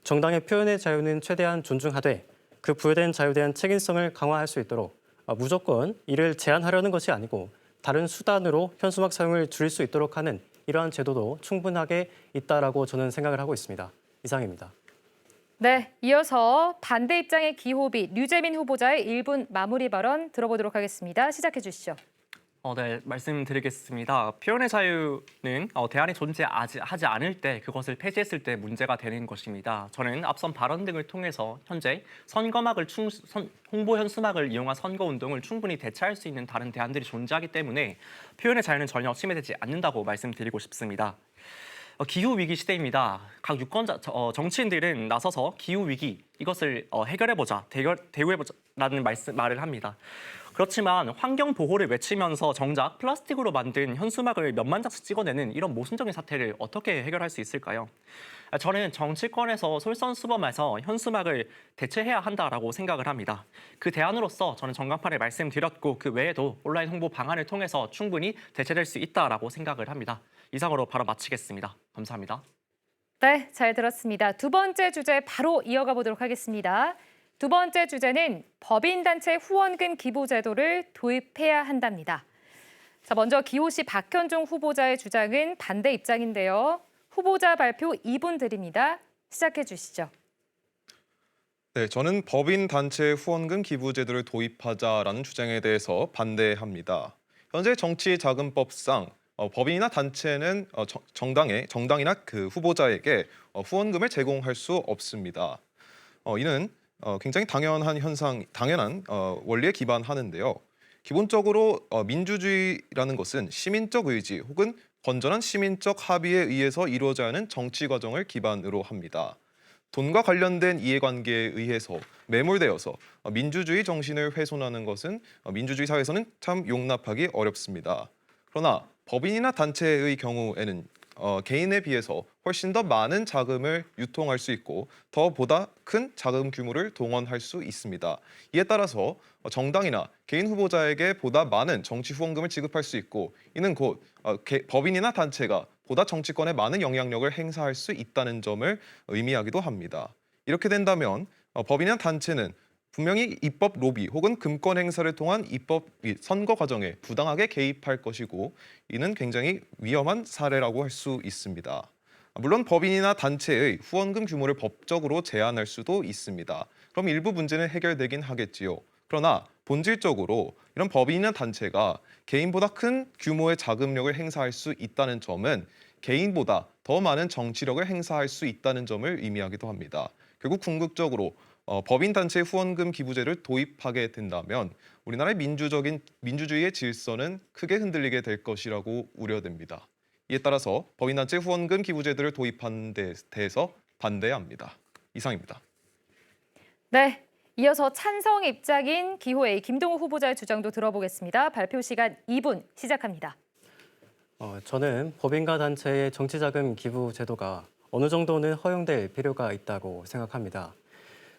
B: 정당의 표현의 자유는 최대한 존중하되 그 부여된 자유에 대한 책임성을 강화할 수 있도록 무조건 이를 제한하려는 것이 아니고 다른 수단으로 현수막 사용을 줄일 수 있도록 하는 이러한 제도도 충분하게 있다라고 저는 생각을 하고 있습니다. 이상입니다.
A: 네, 이어서 반대 입장의 기호비 류재민 후보자의 1분 마무리 발언 들어보도록 하겠습니다. 시작해 주시죠.
C: 네, 말씀드리겠습니다. 표현의 자유는 대안이 존재하지 않을 때 그것을 폐지했을 때 문제가 되는 것입니다. 저는 앞선 발언 등을 통해서 현재 홍보 현수막을 이용한 선거운동을 충분히 대체할 수 있는 다른 대안들이 존재하기 때문에 표현의 자유는 전혀 침해되지 않는다고 말씀드리고 싶습니다. 기후위기 시대입니다. 각 유권자, 정치인들은 나서서 기후위기 이것을 해결해보자, 대우해보자라는 말을 합니다. 그렇지만 환경 보호를 외치면서 정작 플라스틱으로 만든 현수막을 몇만 장씩 찍어내는 이런 모순적인 사태를 어떻게 해결할 수 있을까요? 저는 정치권에서 솔선수범해서 현수막을 대체해야 한다라고 생각을 합니다. 그 대안으로서 저는 전광판에 말씀드렸고 그 외에도 온라인 홍보 방안을 통해서 충분히 대체될 수 있다라고 생각을 합니다. 이상으로 바로 마치겠습니다. 감사합니다.
A: 네, 잘 들었습니다. 두 번째 주제 바로 이어가 보도록 하겠습니다. 두 번째 주제는 법인단체 후원금 기부 제도를 도입해야 한답니다. 자, 먼저 기호시 박현종 후보자의 주장은 반대 입장인데요. 후보자 발표 2분 드립니다. 시작해 주시죠.
D: 네, 저는 법인단체 후원금 기부 제도를 도입하자라는 주장에 대해서 반대합니다. 현재 정치자금법상 법인이나 단체는 정당이나 그 후보자에게 후원금을 제공할 수 없습니다. 이는 굉장히 당연한 원리에 기반하는데요. 기본적으로 민주주의라는 것은 시민적 의지 혹은 건전한 시민적 합의에 의해서 이루어져야 하는 정치 과정을 기반으로 합니다. 돈과 관련된 이해관계에 의해서 매몰되어서 민주주의 정신을 훼손하는 것은 민주주의 사회에서는 참 용납하기 어렵습니다. 그러나 법인이나 단체의 경우에는 개인에 비해서 훨씬 더 많은 자금을 유통할 수 있고 보다 큰 자금 규모를 동원할 수 있습니다. 이에 따라서 정당이나 개인 후보자에게 보다 많은 정치 후원금을 지급할 수 있고 이는 곧 법인이나 단체가 보다 정치권에 많은 영향력을 행사할 수 있다는 점을 의미하기도 합니다. 이렇게 된다면 법인이나 단체는 분명히 입법 로비 혹은 금권 행사를 통한 입법 선거 과정에 부당하게 개입할 것이고 이는 굉장히 위험한 사례라고 할 수 있습니다. 물론 법인이나 단체의 후원금 규모를 법적으로 제한할 수도 있습니다. 그럼 일부 문제는 해결되긴 하겠지요. 그러나 본질적으로 이런 법인이나 단체가 개인보다 큰 규모의 자금력을 행사할 수 있다는 점은 개인보다 더 많은 정치력을 행사할 수 있다는 점을 의미하기도 합니다. 결국 궁극적으로 법인단체 후원금 기부제를 도입하게 된다면 우리나라의 민주주의의 질서는 크게 흔들리게 될 것이라고 우려됩니다. 이에 따라서 법인단체 후원금 기부제도를 도입하는 데 대해서 반대합니다. 이상입니다.
A: 네, 이어서 찬성 입장인 기호 A 김동우 후보자의 주장도 들어보겠습니다. 발표 시간 2분 시작합니다.
B: 저는 법인과 단체의 정치자금 기부 제도가 어느 정도는 허용될 필요가 있다고 생각합니다.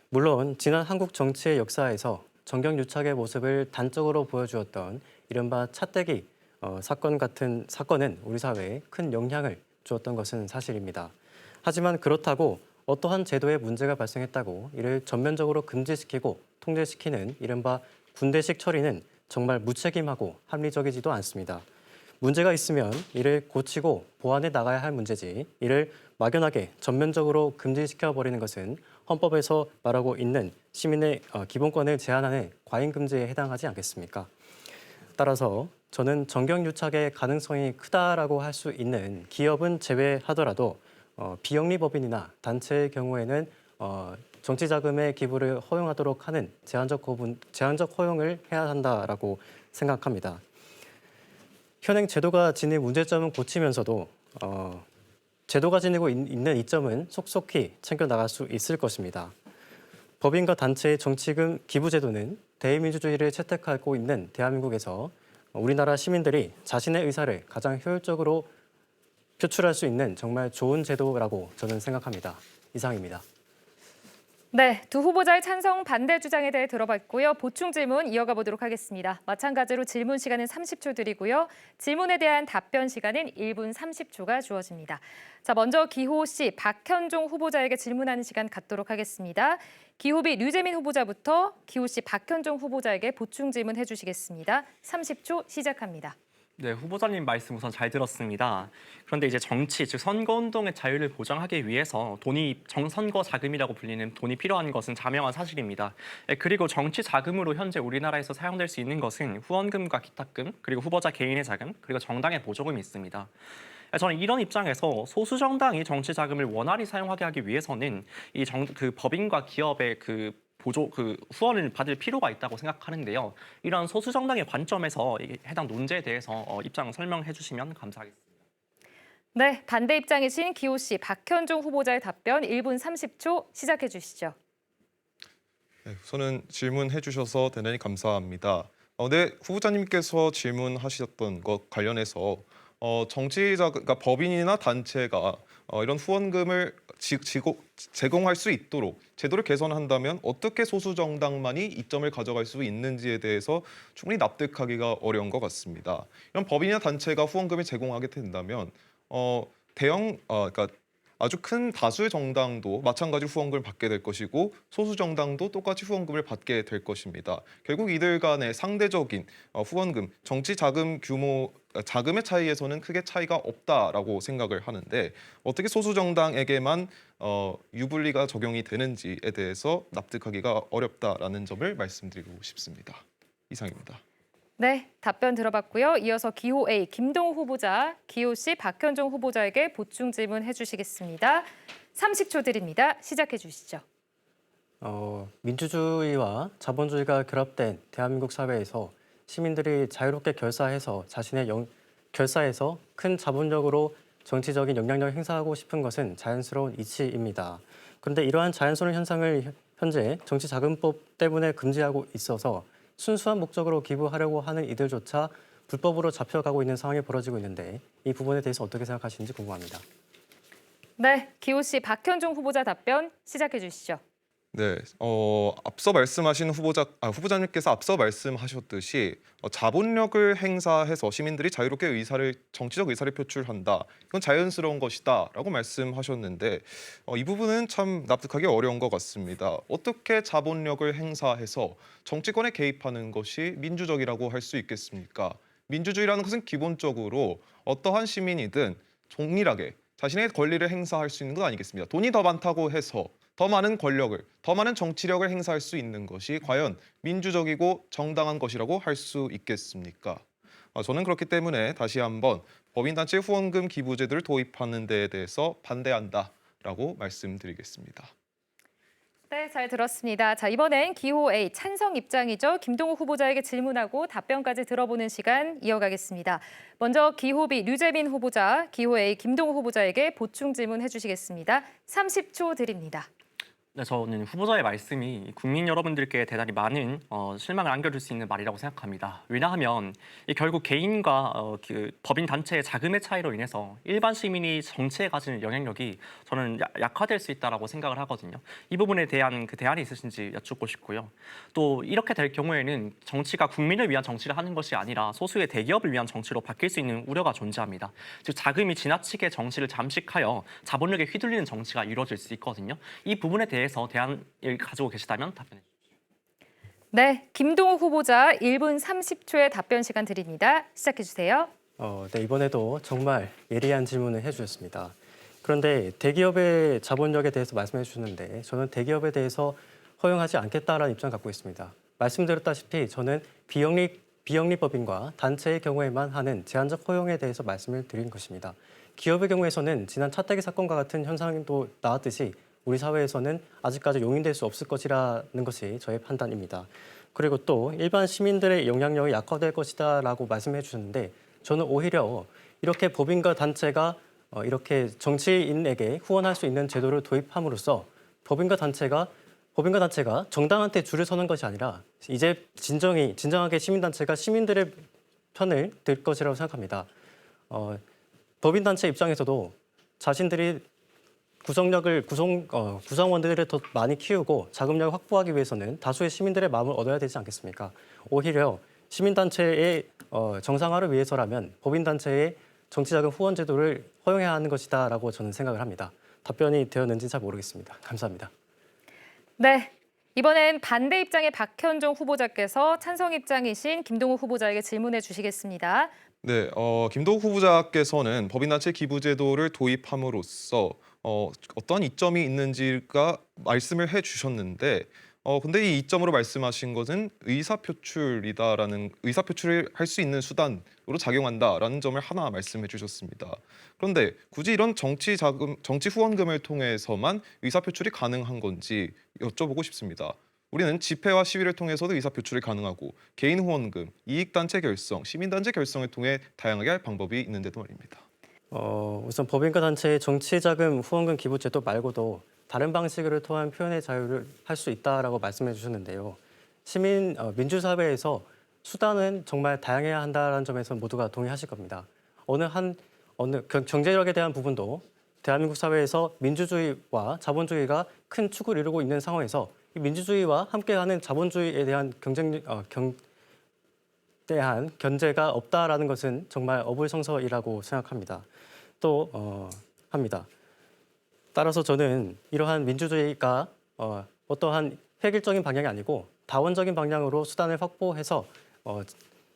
B: 물론 지난 한국 정치의 역사에서 정경유착의 모습을 단적으로 보여주었던 이른바 차떼기 사건 같은 사건은 우리 사회에 큰 영향을 주었던 것은 사실입니다. 하지만 그렇다고 어떠한 제도에 문제가 발생했다고 이를 전면적으로 금지시키고 통제시키는 이른바 군대식 처리는 정말 무책임하고 합리적이지도 않습니다. 문제가 있으면 이를 고치고 보완해 나가야 할 문제지 이를 막연하게 전면적으로 금지시켜버리는 것은 헌법에서 말하고 있는 시민의 기본권을 제한하는 과잉금지에 해당하지 않겠습니까? 따라서 저는 정경유착의 가능성이 크다라고 할 수 있는 기업은 제외하더라도 비영리 법인이나 단체의 경우에는 정치자금의 기부를 허용하도록 하는 제한적 허용을 해야 한다라고 생각합니다. 현행 제도가 지닌 문제점은 고치면서도 제도가 지니고 있는 이점은 속속히 챙겨나갈 수 있을 것입니다. 법인과 단체의 정치금 기부 제도는 대의민주주의를 채택하고 있는 대한민국에서 우리나라 시민들이 자신의 의사를 가장 효율적으로 표출할 수 있는 정말 좋은 제도라고 저는 생각합니다. 이상입니다.
A: 네, 두 후보자의 찬성 반대 주장에 대해 들어봤고요. 보충 질문 이어가 보도록 하겠습니다. 마찬가지로 질문 시간은 30초 드리고요. 질문에 대한 답변 시간은 1분 30초가 주어집니다. 자, 먼저 기호 씨 박현종 후보자에게 질문하는 시간 갖도록 하겠습니다. 기호비 류재민 후보자부터 기호 씨 박현종 후보자에게 보충 질문 해주시겠습니다. 30초 시작합니다.
C: 네, 후보자님 말씀 우선 잘 들었습니다. 그런데 이제 정치, 즉 선거운동의 자유를 보장하기 위해서 선거 자금이라고 불리는 돈이 필요한 것은 자명한 사실입니다. 그리고 정치 자금으로 현재 우리나라에서 사용될 수 있는 것은 후원금과 기탁금, 그리고 후보자 개인의 자금, 그리고 정당의 보조금이 있습니다. 저는 이런 입장에서 소수 정당이 정치 자금을 원활히 사용하게 하기 위해서는 그 법인과 기업의 후원을 받을 필요가 있다고 생각하는데요. 이런 소수 정당의 관점에서 해당 논제에 대해서 입장 설명해 주시면 감사하겠습니다.
A: 네, 반대 입장이신 기호 씨 박현종 후보자의 답변 1분 30초 시작해 주시죠.
D: 네, 우선은 질문해 주셔서 대단히 감사합니다. 네, 후보자님께서 질문하셨던 것 관련해서 그러니까 법인이나 단체가 이런 후원금을 제공할 수 있도록 제도를 개선한다면 어떻게 소수 정당만이 이점을 가져갈 수 있는지에 대해서 충분히 납득하기가 어려운 것 같습니다. 이런 법인이나 단체가 후원금을 제공하게 된다면 그러니까 아주 큰 다수의 정당도 마찬가지로 후원금을 받게 될 것이고 소수 정당도 똑같이 후원금을 받게 될 것입니다. 결국 이들 간의 상대적인 후원금, 정치 자금 규모, 자금의 차이에서는 크게 차이가 없다라고 생각을 하는데 어떻게 소수 정당에게만 유불리가 적용이 되는지에 대해서 납득하기가 어렵다라는 점을 말씀드리고 싶습니다. 이상입니다.
A: 네, 답변 들어봤고요. 이어서 기호 A 김동우 후보자, 기호 C 박현종 후보자에게 보충 질문 해주시겠습니다. 30초 드립니다. 시작해 주시죠.
B: 민주주의와 자본주의가 결합된 대한민국 사회에서 시민들이 자유롭게 결사해서 결사해서 큰 자본력으로 정치적인 영향력을 행사하고 싶은 것은 자연스러운 이치입니다. 그런데 이러한 자연스러운 현상을 현재 정치자금법 때문에 금지하고 있어서 순수한 목적으로 기부하려고 하는 이들조차 불법으로 잡혀가고 있는 상황이 벌어지고 있는데 이 부분에 대해서 어떻게 생각하시는지 궁금합니다.
A: 네, 기호 C 박현종 후보자 답변 시작해 주시죠.
D: 네, 앞서 말씀하신 후보자님께서 앞서 말씀하셨듯이 자본력을 행사해서 시민들이 자유롭게 정치적 의사를 표출한다. 이건 자연스러운 것이다라고 말씀하셨는데 이 부분은 참 납득하기 어려운 것 같습니다. 어떻게 자본력을 행사해서 정치권에 개입하는 것이 민주적이라고 할 수 있겠습니까? 민주주의라는 것은 기본적으로 어떠한 시민이든 동일하게 자신의 권리를 행사할 수 있는 것 아니겠습니까? 돈이 더 많다고 해서 더 많은 권력을, 더 많은 정치력을 행사할 수 있는 것이 과연 민주적이고 정당한 것이라고 할 수 있겠습니까? 저는 그렇기 때문에 다시 한번 법인단체 후원금 기부제도를 도입하는 데에 대해서 반대한다라고 말씀드리겠습니다.
A: 네, 잘 들었습니다. 자, 이번엔 기호 A 찬성 입장이죠. 김동우 후보자에게 질문하고 답변까지 들어보는 시간 이어가겠습니다. 먼저 기호 B 류재민 후보자, 기호 A 김동우 후보자에게 보충 질문 해주시겠습니다. 30초 드립니다.
C: 네, 저는 후보자의 말씀이 국민 여러분들께 대단히 많은 실망을 안겨줄 수 있는 말이라고 생각합니다. 왜냐하면 결국 개인과 법인 단체의 자금의 차이로 인해서 일반 시민이 정치에 가지는 영향력이 저는 약화될 수 있다고 생각을 하거든요. 이 부분에 대한 대안이 있으신지 여쭙고 싶고요. 또 이렇게 될 경우에는 정치가 국민을 위한 정치를 하는 것이 아니라 소수의 대기업을 위한 정치로 바뀔 수 있는 우려가 존재합니다. 즉 자금이 지나치게 정치를 잠식하여 자본력에 휘둘리는 정치가 이루어질 수 있거든요. 이 부분에 대해서 대안을 가지고 계시다면 답변해 주십시오.
A: 네, 김동우 후보자 1분 30초의 답변 시간 드립니다. 시작해 주세요.
B: 네, 이번에도 정말 예리한 질문을 해주셨습니다. 그런데 대기업의 자본력에 대해서 말씀해 주셨는데 저는 대기업에 대해서 허용하지 않겠다라는 입장 갖고 있습니다. 말씀드렸다시피 저는 비영리법인과 단체의 경우에만 하는 제한적 허용에 대해서 말씀을 드린 것입니다. 기업의 경우에서는 지난 차태기 사건과 같은 현상도 나왔듯이 우리 사회에서는 아직까지 용인될 수 없을 것이라는 것이 저의 판단입니다. 그리고 또 일반 시민들의 영향력이 약화될 것이다라고 말씀해 주셨는데 저는 오히려 이렇게 법인과 단체가 이렇게 정치인에게 후원할 수 있는 제도를 도입함으로써 법인과 단체가 정당한테 줄을 서는 것이 아니라 이제 진정하게 시민단체가 시민들의 편을 들 것이라고 생각합니다. 법인단체 입장에서도 자신들이 구성원들을 더 많이 키우고 자금력을 확보하기 위해서는 다수의 시민들의 마음을 얻어야 되지 않겠습니까? 오히려 시민단체의 정상화를 위해서라면 법인단체의 정치자금 후원 제도를 허용해야 하는 것이다라고 저는 생각을 합니다. 답변이 되었는지 잘 모르겠습니다. 감사합니다.
A: 네. 이번엔 반대 입장의 박현종 후보자께서 찬성 입장이신 김동우 후보자에게 질문해 주시겠습니다.
D: 네, 김도욱 후보자께서는 법인단체 기부제도를 도입함으로써 어떠한 이점이 있는지가 말씀을 해주셨는데 근데 이 이점으로 말씀하신 것은 의사표출을 할 수 있는 수단으로 작용한다라는 점을 하나 말씀해 주셨습니다. 그런데 굳이 이런 정치 후원금을 통해서만 의사표출이 가능한 건지 여쭤보고 싶습니다. 우리는 집회와 시위를 통해서도 의사표출이 가능하고 개인 후원금, 이익단체 결성, 시민단체 결성을 통해 다양하게 할 방법이 있는데도 말입니다.
B: 우선 법인과 단체의 정치자금 후원금 기부 제도 말고도 다른 방식으로 통한 표현의 자유를 할 수 있다라고 말씀해 주셨는데요. 민주사회에서 수단은 정말 다양해야 한다는 점에서 모두가 동의하실 겁니다. 어느 경제력에 대한 부분도 대한민국 사회에서 민주주의와 자본주의가 큰 축을 이루고 있는 상황에서 이 민주주의와 함께하는 자본주의에 대한 견제가 없다라는 것은 정말 어불성설이라고 생각합니다. 따라서 저는 이러한 민주주의가 어떠한 획일적인 방향이 아니고 다원적인 방향으로 수단을 확보해서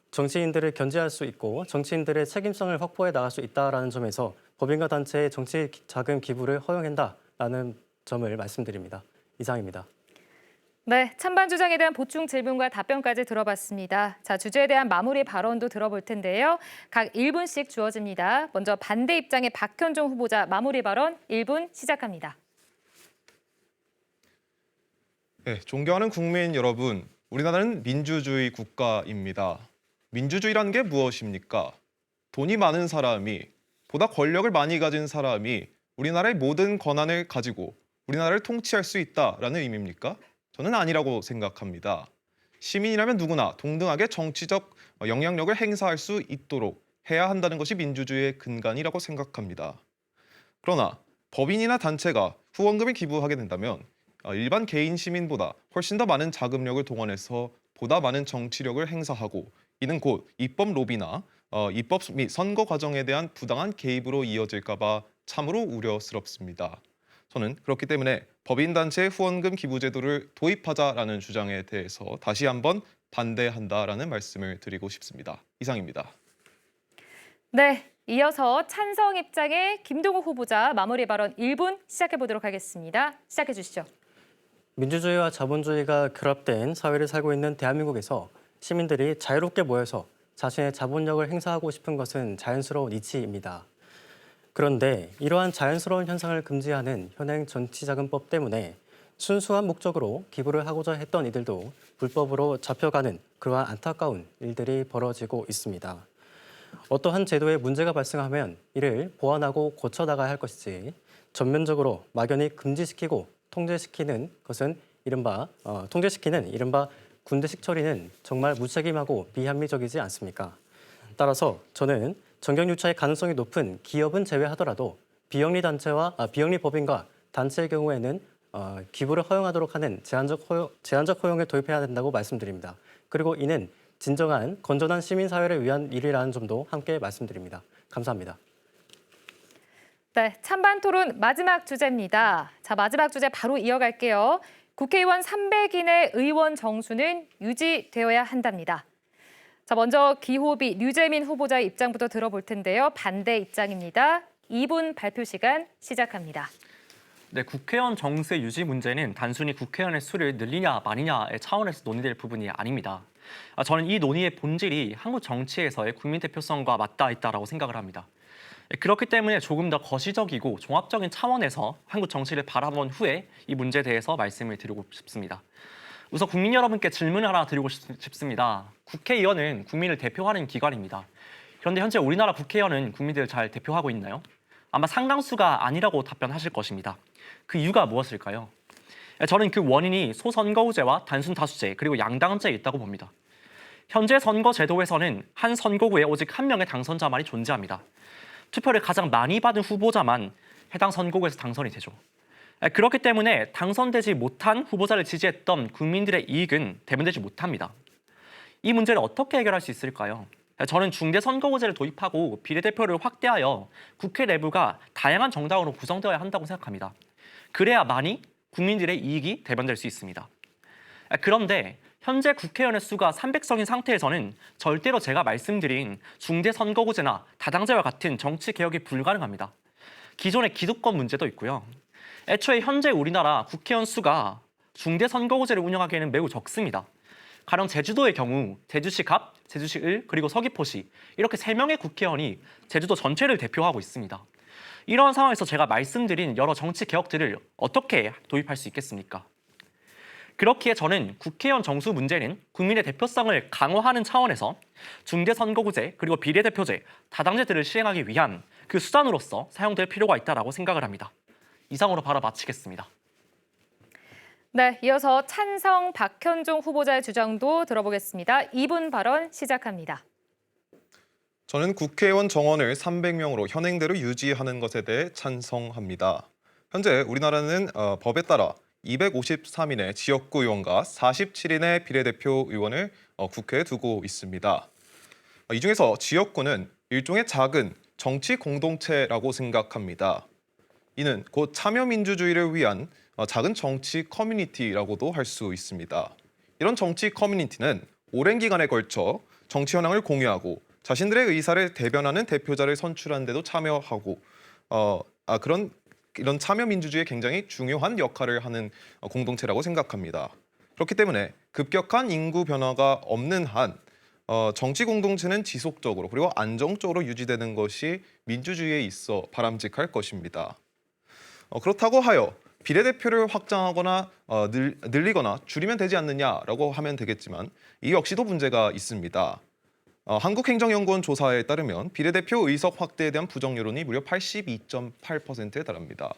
B: 정치인들을 견제할 수 있고 정치인들의 책임성을 확보해 나갈 수 있다라는 점에서 법인과 단체의 정치 자금 기부를 허용한다라는 점을 말씀드립니다. 이상입니다.
A: 네, 찬반 주장에 대한 보충 질문과 답변까지 들어봤습니다. 자, 주제에 대한 마무리 발언도 들어볼 텐데요. 각 1분씩 주어집니다. 먼저 반대 입장의 박현종 후보자 마무리 발언 1분 시작합니다.
D: 네, 존경하는 국민 여러분, 우리나라는 민주주의 국가입니다. 민주주의라는 게 무엇입니까? 돈이 많은 사람이, 보다 권력을 많이 가진 사람이 우리나라의 모든 권한을 가지고 우리나라를 통치할 수 있다라는 의미입니까? 저는 아니라고 생각합니다. 시민이라면 누구나 동등하게 정치적 영향력을 행사할 수 있도록 해야 한다는 것이 민주주의의 근간이라고 생각합니다. 그러나 법인이나 단체가 후원금을 기부하게 된다면 일반 개인 시민보다 훨씬 더 많은 자금력을 동원해서 보다 많은 정치력을 행사하고 이는 곧 입법 로비나 입법 및 선거 과정에 대한 부당한 개입으로 이어질까 봐 참으로 우려스럽습니다. 저는 그렇기 때문에 법인단체 후원금 기부 제도를 도입하자라는 주장에 대해서 다시 한번 반대한다라는 말씀을 드리고 싶습니다. 이상입니다.
A: 네, 이어서 찬성 입장의 김동우 후보자 마무리 발언 1분 시작해 보도록 하겠습니다. 시작해 주시죠.
B: 민주주의와 자본주의가 결합된 사회를 살고 있는 대한민국에서 시민들이 자유롭게 모여서 자신의 자본력을 행사하고 싶은 것은 자연스러운 이치입니다. 그런데 이러한 자연스러운 현상을 금지하는 현행 정치자금법 때문에 순수한 목적으로 기부를 하고자 했던 이들도 불법으로 잡혀가는 그러한 안타까운 일들이 벌어지고 있습니다. 어떠한 제도에 문제가 발생하면 이를 보완하고 고쳐나가야 할 것이지 전면적으로 막연히 금지시키고 통제시키는 이른바 군대식 처리는 정말 무책임하고 비합리적이지 않습니까? 따라서 저는 정경유착의 가능성이 높은 기업은 제외하더라도 비영리 법인과 단체의 경우에는 기부를 허용하도록 하는 제한적 허용을 도입해야 된다고 말씀드립니다. 그리고 이는 진정한 건전한 시민사회를 위한 일이라는 점도 함께 말씀드립니다. 감사합니다.
A: 네, 찬반 토론 마지막 주제입니다. 자, 마지막 주제 바로 이어갈게요. 국회의원 300인의 의원 정수는 유지되어야 한답니다. 자, 먼저 기호비 류재민 후보자의 입장부터 들어볼 텐데요. 반대 입장입니다. 2분 발표 시간 시작합니다.
C: 네, 국회의원 정수의 유지 문제는 단순히 국회의원의 수를 늘리냐 마니냐의 차원에서 논의될 부분이 아닙니다. 저는 이 논의의 본질이 한국 정치에서의 국민 대표성과 맞닿아 있다고 생각을 합니다. 그렇기 때문에 조금 더 거시적이고 종합적인 차원에서 한국 정치를 바라본 후에 이 문제에 대해서 말씀을 드리고 싶습니다. 우선 국민 여러분께 질문을 하나 드리고 싶습니다. 국회의원은 국민을 대표하는 기관입니다. 그런데 현재 우리나라 국회의원은 국민들을 잘 대표하고 있나요? 아마 상당수가 아니라고 답변하실 것입니다. 그 이유가 무엇일까요? 저는 그 원인이 소선거구제와 단순 다수제 그리고 양당제에 있다고 봅니다. 현재 선거 제도에서는 한 선거구에 오직 한 명의 당선자만이 존재합니다. 투표를 가장 많이 받은 후보자만 해당 선거구에서 당선이 되죠. 그렇기 때문에 당선되지 못한 후보자를 지지했던 국민들의 이익은 대변되지 못합니다. 이 문제를 어떻게 해결할 수 있을까요? 저는 중대선거구제를 도입하고 비례대표를 확대하여 국회 내부가 다양한 정당으로 구성되어야 한다고 생각합니다. 그래야만이 국민들의 이익이 대변될 수 있습니다. 그런데 현재 국회의원의 수가 300석인 상태에서는 절대로 제가 말씀드린 중대선거구제나 다당제와 같은 정치 개혁이 불가능합니다. 기존의 기득권 문제도 있고요. 애초에 현재 우리나라 국회의원 수가 중대선거구제를 운영하기에는 매우 적습니다. 가령 제주도의 경우 제주시 갑, 제주시 을, 그리고 서귀포시 이렇게 3명의 국회의원이 제주도 전체를 대표하고 있습니다. 이런 상황에서 제가 말씀드린 여러 정치 개혁들을 어떻게 도입할 수 있겠습니까? 그렇기에 저는 국회의원 정수 문제는 국민의 대표성을 강화하는 차원에서 중대선거구제 그리고 비례대표제, 다당제들을 시행하기 위한 그 수단으로서 사용될 필요가 있다고 생각을 합니다. 이상으로 바로 마치겠습니다.
A: 네, 이어서 찬성 박현종 후보자의 주장도 들어보겠습니다. 2분 발언 시작합니다.
D: 저는 국회의원 정원을 300명으로 현행대로 유지하는 것에 대해 찬성합니다. 현재 우리나라는 법에 따라 253인의 지역구 의원과 47인의 비례대표 의원을 국회에 두고 있습니다. 이 중에서 지역구는 일종의 작은 정치 공동체라고 생각합니다. 이는 곧 참여민주주의를 위한 작은 정치 커뮤니티라고도 할 수 있습니다. 이런 정치 커뮤니티는 오랜 기간에 걸쳐 정치 현황을 공유하고 자신들의 의사를 대변하는 대표자를 선출하는 데도 참여하고 이런 참여 민주주의에 굉장히 중요한 역할을 하는 공동체라고 생각합니다. 그렇기 때문에 급격한 인구 변화가 없는 한 정치 공동체는 지속적으로 그리고 안정적으로 유지되는 것이 민주주의에 있어 바람직할 것입니다. 그렇다고 하여 비례대표를 확장하거나 늘리거나 줄이면 되지 않느냐라고 하면 되겠지만 이 역시도 문제가 있습니다. 한국행정연구원 조사에 따르면 비례대표 의석 확대에 대한 부정 여론이 무려 82.8%에 달합니다.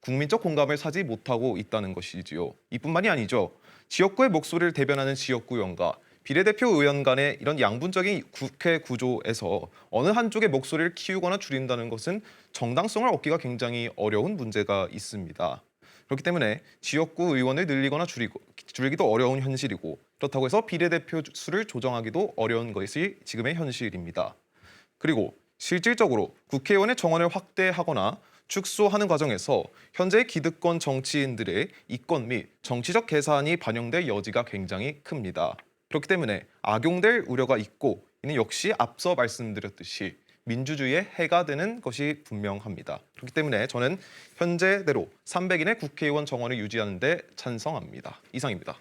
D: 국민적 공감을 사지 못하고 있다는 것이지요. 이뿐만이 아니죠. 지역구의 목소리를 대변하는 지역구 의원과 비례대표 의원 간의 이런 양분적인 국회 구조에서 어느 한쪽의 목소리를 키우거나 줄인다는 것은 정당성을 얻기가 굉장히 어려운 문제가 있습니다. 그렇기 때문에 지역구 의원을 늘리거나 줄이기도 어려운 현실이고 그렇다고 해서 비례대표 수를 조정하기도 어려운 것이 지금의 현실입니다. 그리고 실질적으로 국회의원의 정원을 확대하거나 축소하는 과정에서 현재의 기득권 정치인들의 이권 및 정치적 계산이 반영될 여지가 굉장히 큽니다. 그렇기 때문에 악용될 우려가 있고 이는 역시 앞서 말씀드렸듯이 민주주의에 해가 되는 것이 분명합니다. 그렇기 때문에 저는 현재대로 300인의 국회의원 정원을 유지하는 데 찬성합니다. 이상입니다.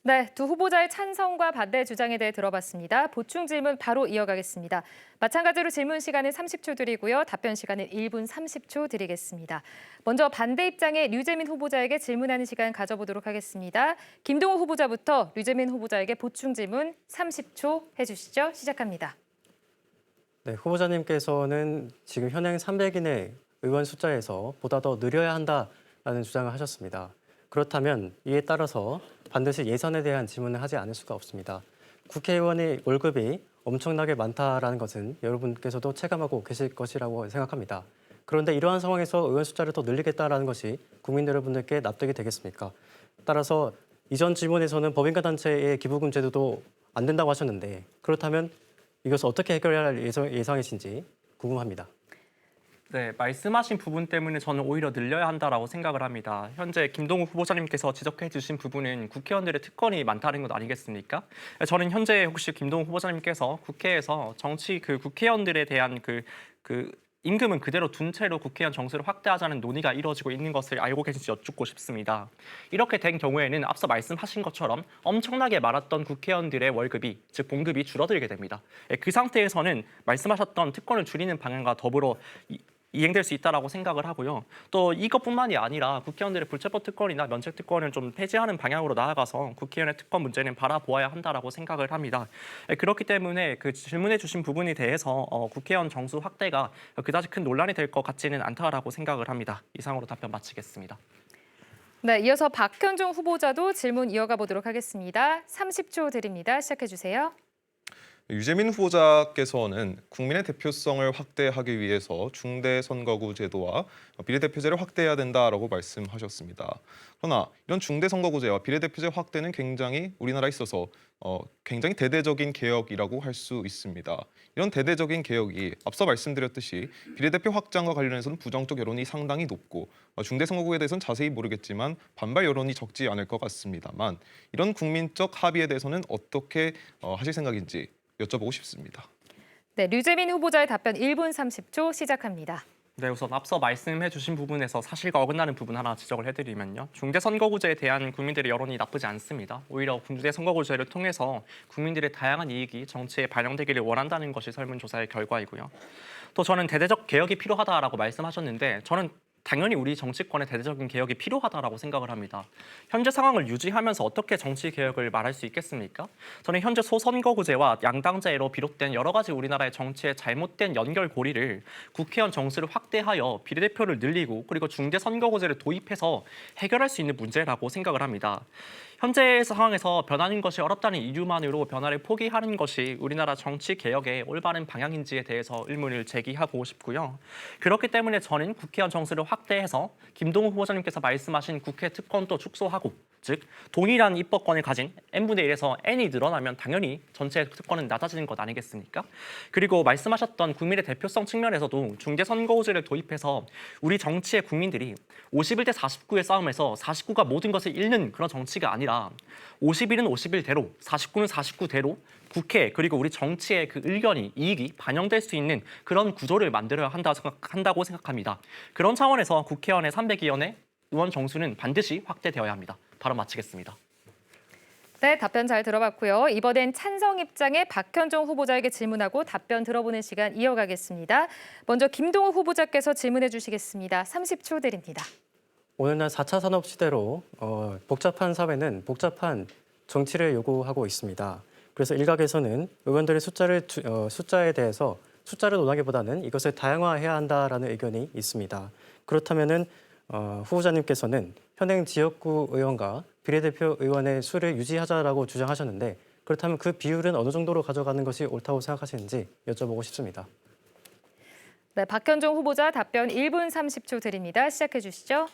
A: 네, 두 후보자의 찬성과 반대 주장에 대해 들어봤습니다. 보충 질문 바로 이어가겠습니다. 마찬가지로 질문 시간은 30초 드리고요. 답변 시간은 1분 30초 드리겠습니다. 먼저 반대 입장의 류재민 후보자에게 질문하는 시간 가져보도록 하겠습니다. 김동호 후보자부터 류재민 후보자에게 보충 질문 30초 해주시죠. 시작합니다.
B: 네, 후보자님께서는 지금 현행 300인의 의원 숫자에서 보다 더 늘려야 한다라는 주장을 하셨습니다. 그렇다면 이에 따라서 반드시 예산에 대한 질문을 하지 않을 수가 없습니다. 국회의원의 월급이 엄청나게 많다라는 것은 여러분께서도 체감하고 계실 것이라고 생각합니다. 그런데 이러한 상황에서 의원 숫자를 더 늘리겠다라는 것이 국민 여러분들께 납득이 되겠습니까? 따라서 이전 질문에서는 법인과 단체의 기부금 제도도 안 된다고 하셨는데 그렇다면 이것을 어떻게 해결해야 할 예상이신지 궁금합니다.
C: 네, 말씀하신 부분 때문에 저는 오히려 늘려야 한다라고 생각을 합니다. 현재 김동욱 후보자님께서 지적해 주신 부분은 국회의원들의 특권이 많다는 것 아니겠습니까? 저는 현재 혹시 김동욱 후보자님께서 국회에서 국회의원들에 대한 임금은 그대로 둔 채로 국회의원 정수를 확대하자는 논의가 이루어지고 있는 것을 알고 계신지 여쭙고 싶습니다. 이렇게 된 경우에는 앞서 말씀하신 것처럼 엄청나게 많았던 국회의원들의 월급이, 즉 봉급이 줄어들게 됩니다. 그 상태에서는 말씀하셨던 특권을 줄이는 방향과 더불어 이행될 수 있다라고 생각을 하고요. 또 이것뿐만이 아니라 국회의원들의 불체포 특권이나 면책 특권을 좀 폐지하는 방향으로 나아가서 국회의원의 특권 문제는 바라보아야 한다라고 생각을 합니다. 그렇기 때문에 그 질문해 주신 부분에 대해서 국회의원 정수 확대가 그다지 큰 논란이 될 것 같지는 않다라고 생각을 합니다. 이상으로 답변 마치겠습니다.
A: 네, 이어서 박현종 후보자도 질문 이어가 보도록 하겠습니다. 30초 드립니다. 시작해 주세요.
D: 유재민 후보자께서는 국민의 대표성을 확대하기 위해서 중대선거구 제도와 비례대표제를 확대해야 된다라고 말씀하셨습니다. 그러나 이런 중대선거구제와 비례대표제 확대는 굉장히 우리나라에 있어서 굉장히 대대적인 개혁이라고 할 수 있습니다. 이런 대대적인 개혁이 앞서 말씀드렸듯이 비례대표 확장과 관련해서는 부정적 여론이 상당히 높고 중대선거구에 대해서는 자세히 모르겠지만 반발 여론이 적지 않을 것 같습니다만 이런 국민적 합의에 대해서는 어떻게 하실 생각인지 여쭤보고 싶습니다.
A: 네, 류재민 후보자의 답변 1분 30초 시작합니다.
C: 네, 우선 앞서 말씀해 주신 부분에서 사실과 어긋나는 부분 하나 지적을 해드리면요. 중대선거구제에 대한 국민들의 여론이 나쁘지 않습니다. 오히려 중대선거구제를 통해서 국민들의 다양한 이익이 정치에 반영되기를 원한다는 것이 설문조사의 결과이고요. 또 저는 대대적 개혁이 필요하다라고 말씀하셨는데 저는 당연히 우리 정치권에 대대적인 개혁이 필요하다라고 생각을 합니다. 현재 상황을 유지하면서 어떻게 정치 개혁을 말할 수 있겠습니까? 저는 현재 소선거구제와 양당제로 비롯된 여러 가지 우리나라의 정치의 잘못된 연결고리를 국회의원 정수를 확대하여 비례대표를 늘리고 그리고 중대선거구제를 도입해서 해결할 수 있는 문제라고 생각을 합니다. 현재 상황에서 변하는 것이 어렵다는 이유만으로 변화를 포기하는 것이 우리나라 정치 개혁의 올바른 방향인지에 대해서 의문을 제기하고 싶고요. 그렇기 때문에 저는 국회의원 정수를 확대해서 김동우 후보자님께서 말씀하신 국회 특권도 축소하고 즉 동일한 입법권을 가진 n분의 1에서 n이 늘어나면 당연히 전체 특권은 낮아지는 것 아니겠습니까? 그리고 말씀하셨던 국민의 대표성 측면에서도 중대선거구제를 도입해서 우리 정치의 국민들이 51대 49의 싸움에서 49가 모든 것을 잃는 그런 정치가 아니라 51은 51대로 49는 49대로 국회 그리고 우리 정치의 그 의견이 이익이 반영될 수 있는 그런 구조를 만들어야 한다고 생각합니다. 그런 차원에서 국회의원의 302원의 의원 정수는 반드시 확대되어야 합니다. 바로 마치겠습니다.
A: 네, 답변 잘 들어봤고요. 이번엔 찬성 입장의 박현종 후보자에게 질문하고 답변 들어보는 시간 이어가겠습니다. 먼저 김동우 후보자께서 질문해 주시겠습니다. 30초 드립니다.
B: 오늘날 4차 산업 시대로 복잡한 사회는 복잡한 정치를 요구하고 있습니다. 그래서 일각에서는 의원들의 숫자에 대해서 숫자를 논하기보다는 이것을 다양화해야 한다라는 의견이 있습니다. 그렇다면은 후보자님께서는 현행 지역구 의원과 비례대표 의원의 수를 유지하자라고 주장하셨는데 그렇다면 그 비율은 어느 정도로 가져가는 것이 옳다고 생각하시는지 여쭤보고 싶습니다.
A: 네, 박현종 후보자 답변 1분 30초 드립니다. 시작해 주시죠.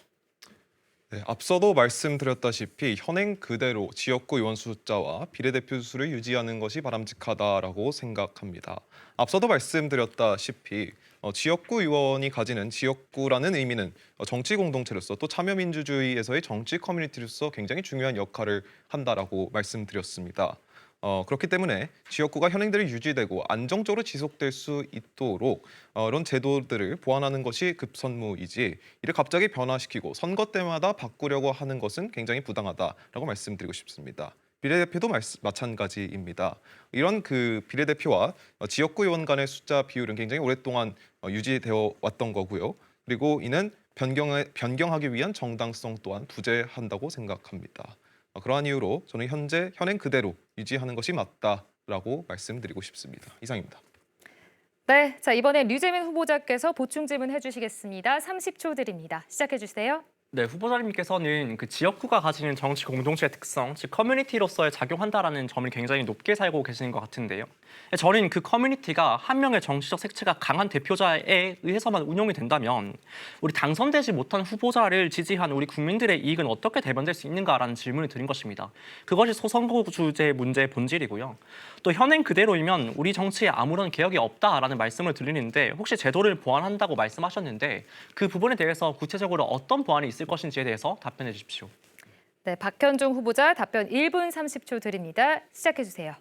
D: 네, 앞서도 말씀드렸다시피 현행 그대로 지역구 의원 숫자와 비례대표 수를 유지하는 것이 바람직하다라고 생각합니다. 앞서도 말씀드렸다시피 지역구 의원이 가지는 지역구라는 의미는 정치 공동체로서 또 참여민주주의에서의 정치 커뮤니티로서 굉장히 중요한 역할을 한다라고 말씀드렸습니다. 그렇기 때문에 지역구가 현행대로 유지되고 안정적으로 지속될 수 있도록 이런 제도들을 보완하는 것이 급선무이지 이를 갑자기 변화시키고 선거 때마다 바꾸려고 하는 것은 굉장히 부당하다라고 말씀드리고 싶습니다. 비례대표도 마찬가지입니다. 이런 그 비례대표와 지역구 의원 간의 숫자 비율은 굉장히 오랫동안 유지되어 왔던 거고요. 그리고 이는 변경하기 위한 정당성 또한 부재한다고 생각합니다. 그러한 이유로 저는 현행 그대로 유지하는 것이 맞다라고 말씀드리고 싶습니다. 이상입니다.
A: 네, 자 이번에 류재민 후보자께서 보충 질문해 주시겠습니다. 30초 드립니다. 시작해 주세요.
C: 네, 후보자님께서는 그 지역구가 가지는 정치 공동체의 특성, 즉 커뮤니티로서의 작용한다라는 점을 굉장히 높게 살고 계시는 것 같은데요. 저는 그 커뮤니티가 한 명의 정치적 색채가 강한 대표자에 의해서만 운영이 된다면 우리 당선되지 못한 후보자를 지지한 우리 국민들의 이익은 어떻게 대변될 수 있는가라는 질문을 드린 것입니다. 그것이 소선거구제 문제의 본질이고요. 또 현행 그대로이면 우리 정치에 아무런 개혁이 없다라는 말씀을 드리는데 혹시 제도를 보완한다고 말씀하셨는데 그 부분에 대해서 구체적으로 어떤 보완이 있을 것인지에 대해서 답변해 주십시오.
A: 네, 박현종 후보자 답변 1분 30초 드립니다. 시작해 주세요.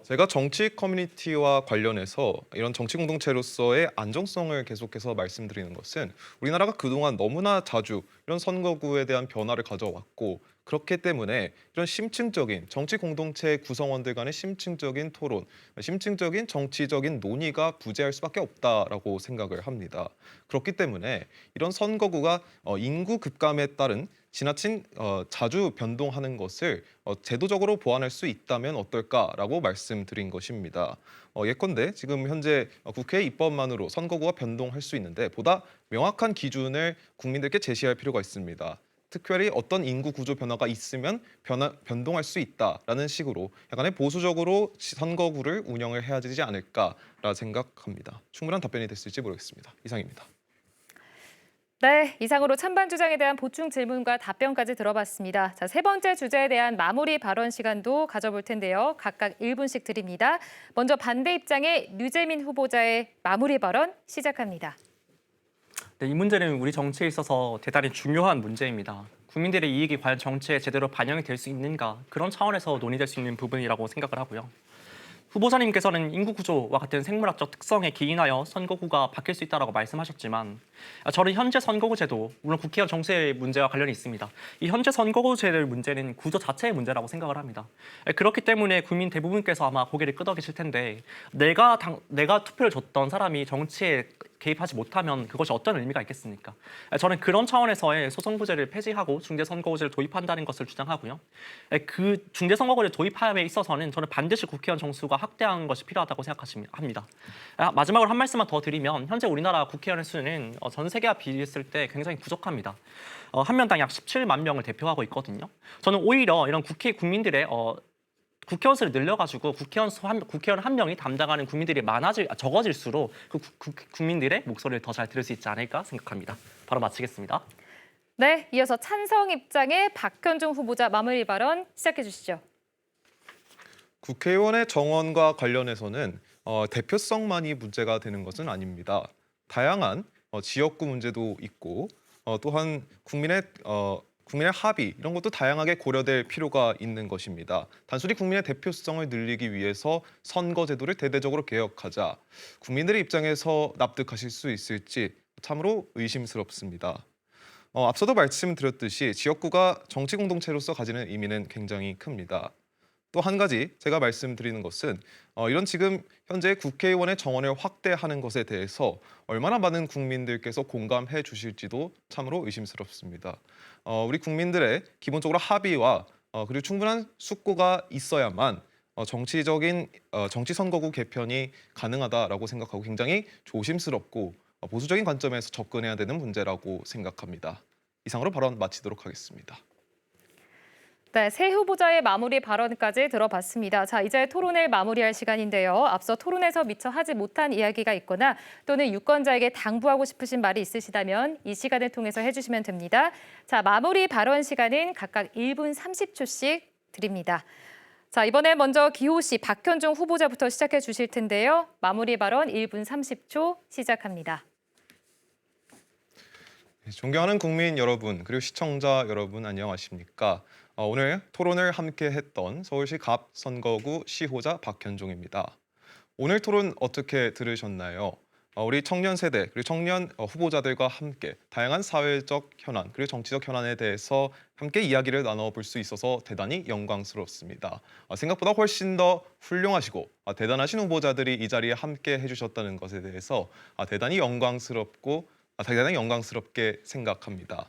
D: 제가 정치 커뮤니티와 관련해서 이런 정치 공동체로서의 안정성을 계속해서 말씀드리는 것은 우리나라가 그동안 너무나 자주 이런 선거구에 대한 변화를 가져왔고 그렇기 때문에 이런 심층적인 정치 공동체 구성원들 간의 심층적인 토론, 심층적인 정치적인 논의가 부재할 수밖에 없다라고 생각을 합니다. 그렇기 때문에 이런 선거구가 인구 급감에 따른 지나친 자주 변동하는 것을 제도적으로 보완할 수 있다면 어떨까라고 말씀드린 것입니다. 예컨대 지금 현재 국회 입법만으로 선거구가 변동할 수 있는데 보다 명확한 기준을 국민들께 제시할 필요가 있습니다. 특별히 어떤 인구 구조 변화가 있으면 변동할 수 있다라는 식으로 약간의 보수적으로 선거구를 운영을 해야 되지 않을까라 생각합니다. 충분한 답변이 됐을지 모르겠습니다. 이상입니다.
A: 네, 이상으로 찬반 주장에 대한 보충 질문과 답변까지 들어봤습니다. 자, 세 번째 주제에 대한 마무리 발언 시간도 가져볼 텐데요. 각각 1분씩 드립니다. 먼저 반대 입장의 류재민 후보자의 마무리 발언 시작합니다.
C: 네, 이 문제는 우리 정치에 있어서 대단히 중요한 문제입니다. 국민들의 이익이 과연 정치에 제대로 반영이 될 수 있는가 그런 차원에서 논의될 수 있는 부분이라고 생각을 하고요. 후보자님께서는 인구 구조와 같은 생물학적 특성에 기인하여 선거구가 바뀔 수 있다고 말씀하셨지만 저는 현재 선거구 제도, 물론 국회의원 정세의 문제와 관련이 있습니다. 이 현재 선거구 제도의 문제는 구조 자체의 문제라고 생각을 합니다. 그렇기 때문에 국민 대부분께서 아마 고개를 끄덕이실 텐데 내가 투표를 줬던 사람이 정치에 개입하지 못하면 그것이 어떤 의미가 있겠습니까? 저는 그런 차원에서의 소선구제를 폐지하고 중대선거구제를 도입한다는 것을 주장하고요. 그 중대선거구제를 도입함에 있어서는 저는 반드시 국회의원 정수가 확대하는 것이 필요하다고 생각합니다. 마지막으로 한 말씀만 더 드리면 현재 우리나라 국회의원의 수는 전 세계와 비교했을 때 굉장히 부족합니다. 한 명당 약 17만 명을 대표하고 있거든요. 저는 오히려 이런 국민들의 국회의원 수를 늘려가지고 국회의원 한 명이 담당하는 국민들이 적어질수록 그 국민들의 목소리를 더 잘 들을 수 있지 않을까 생각합니다. 바로 마치겠습니다.
A: 네, 이어서 찬성 입장의 박현종 후보자 마무리 발언 시작해 주시죠.
D: 국회의원의 정원과 관련해서는 대표성만이 문제가 되는 것은 아닙니다. 다양한 지역구 문제도 있고 또한 국민의 합의 이런 것도 다양하게 고려될 필요가 있는 것입니다. 단순히 국민의 대표성을 늘리기 위해서 선거제도를 대대적으로 개혁하자 국민들의 입장에서 납득하실 수 있을지 참으로 의심스럽습니다. 앞서도 말씀드렸듯이 지역구가 정치 공동체로서 가지는 의미는 굉장히 큽니다. 또 한 가지 제가 말씀드리는 것은 이런 지금 현재 국회의원의 정원을 확대하는 것에 대해서 얼마나 많은 국민들께서 공감해 주실지도 참으로 의심스럽습니다. 우리 국민들의 기본적으로 합의와 그리고 충분한 숙고가 있어야만 정치 선거구 개편이 가능하다라고 생각하고 굉장히 조심스럽고 보수적인 관점에서 접근해야 되는 문제라고 생각합니다. 이상으로 발언 마치도록 하겠습니다.
A: 네, 새 후보자의 마무리 발언까지 들어봤습니다. 자, 이제 토론을 마무리할 시간인데요. 앞서 토론에서 미처 하지 못한 이야기가 있거나 또는 유권자에게 당부하고 싶으신 말이 있으시다면 이 시간을 통해서 해주시면 됩니다. 자, 마무리 발언 시간은 각각 1분 30초씩 드립니다. 자, 이번에 먼저 기호시 박현종 후보자부터 시작해 주실 텐데요. 마무리 발언 1분 30초 시작합니다.
D: 존경하는 국민 여러분 그리고 시청자 여러분 안녕하십니까? 오늘 토론을 함께 했던 서울시 갑 선거구 시호자 박현종입니다. 오늘 토론 어떻게 들으셨나요? 우리 청년 세대 그리고 청년 후보자들과 함께 다양한 사회적 현안 그리고 정치적 현안에 대해서 함께 이야기를 나눠볼 수 있어서 대단히 영광스럽습니다. 생각보다 훨씬 더 훌륭하시고 대단하신 후보자들이 이 자리에 함께 해주셨다는 것에 대해서 대단히 영광스럽게 생각합니다.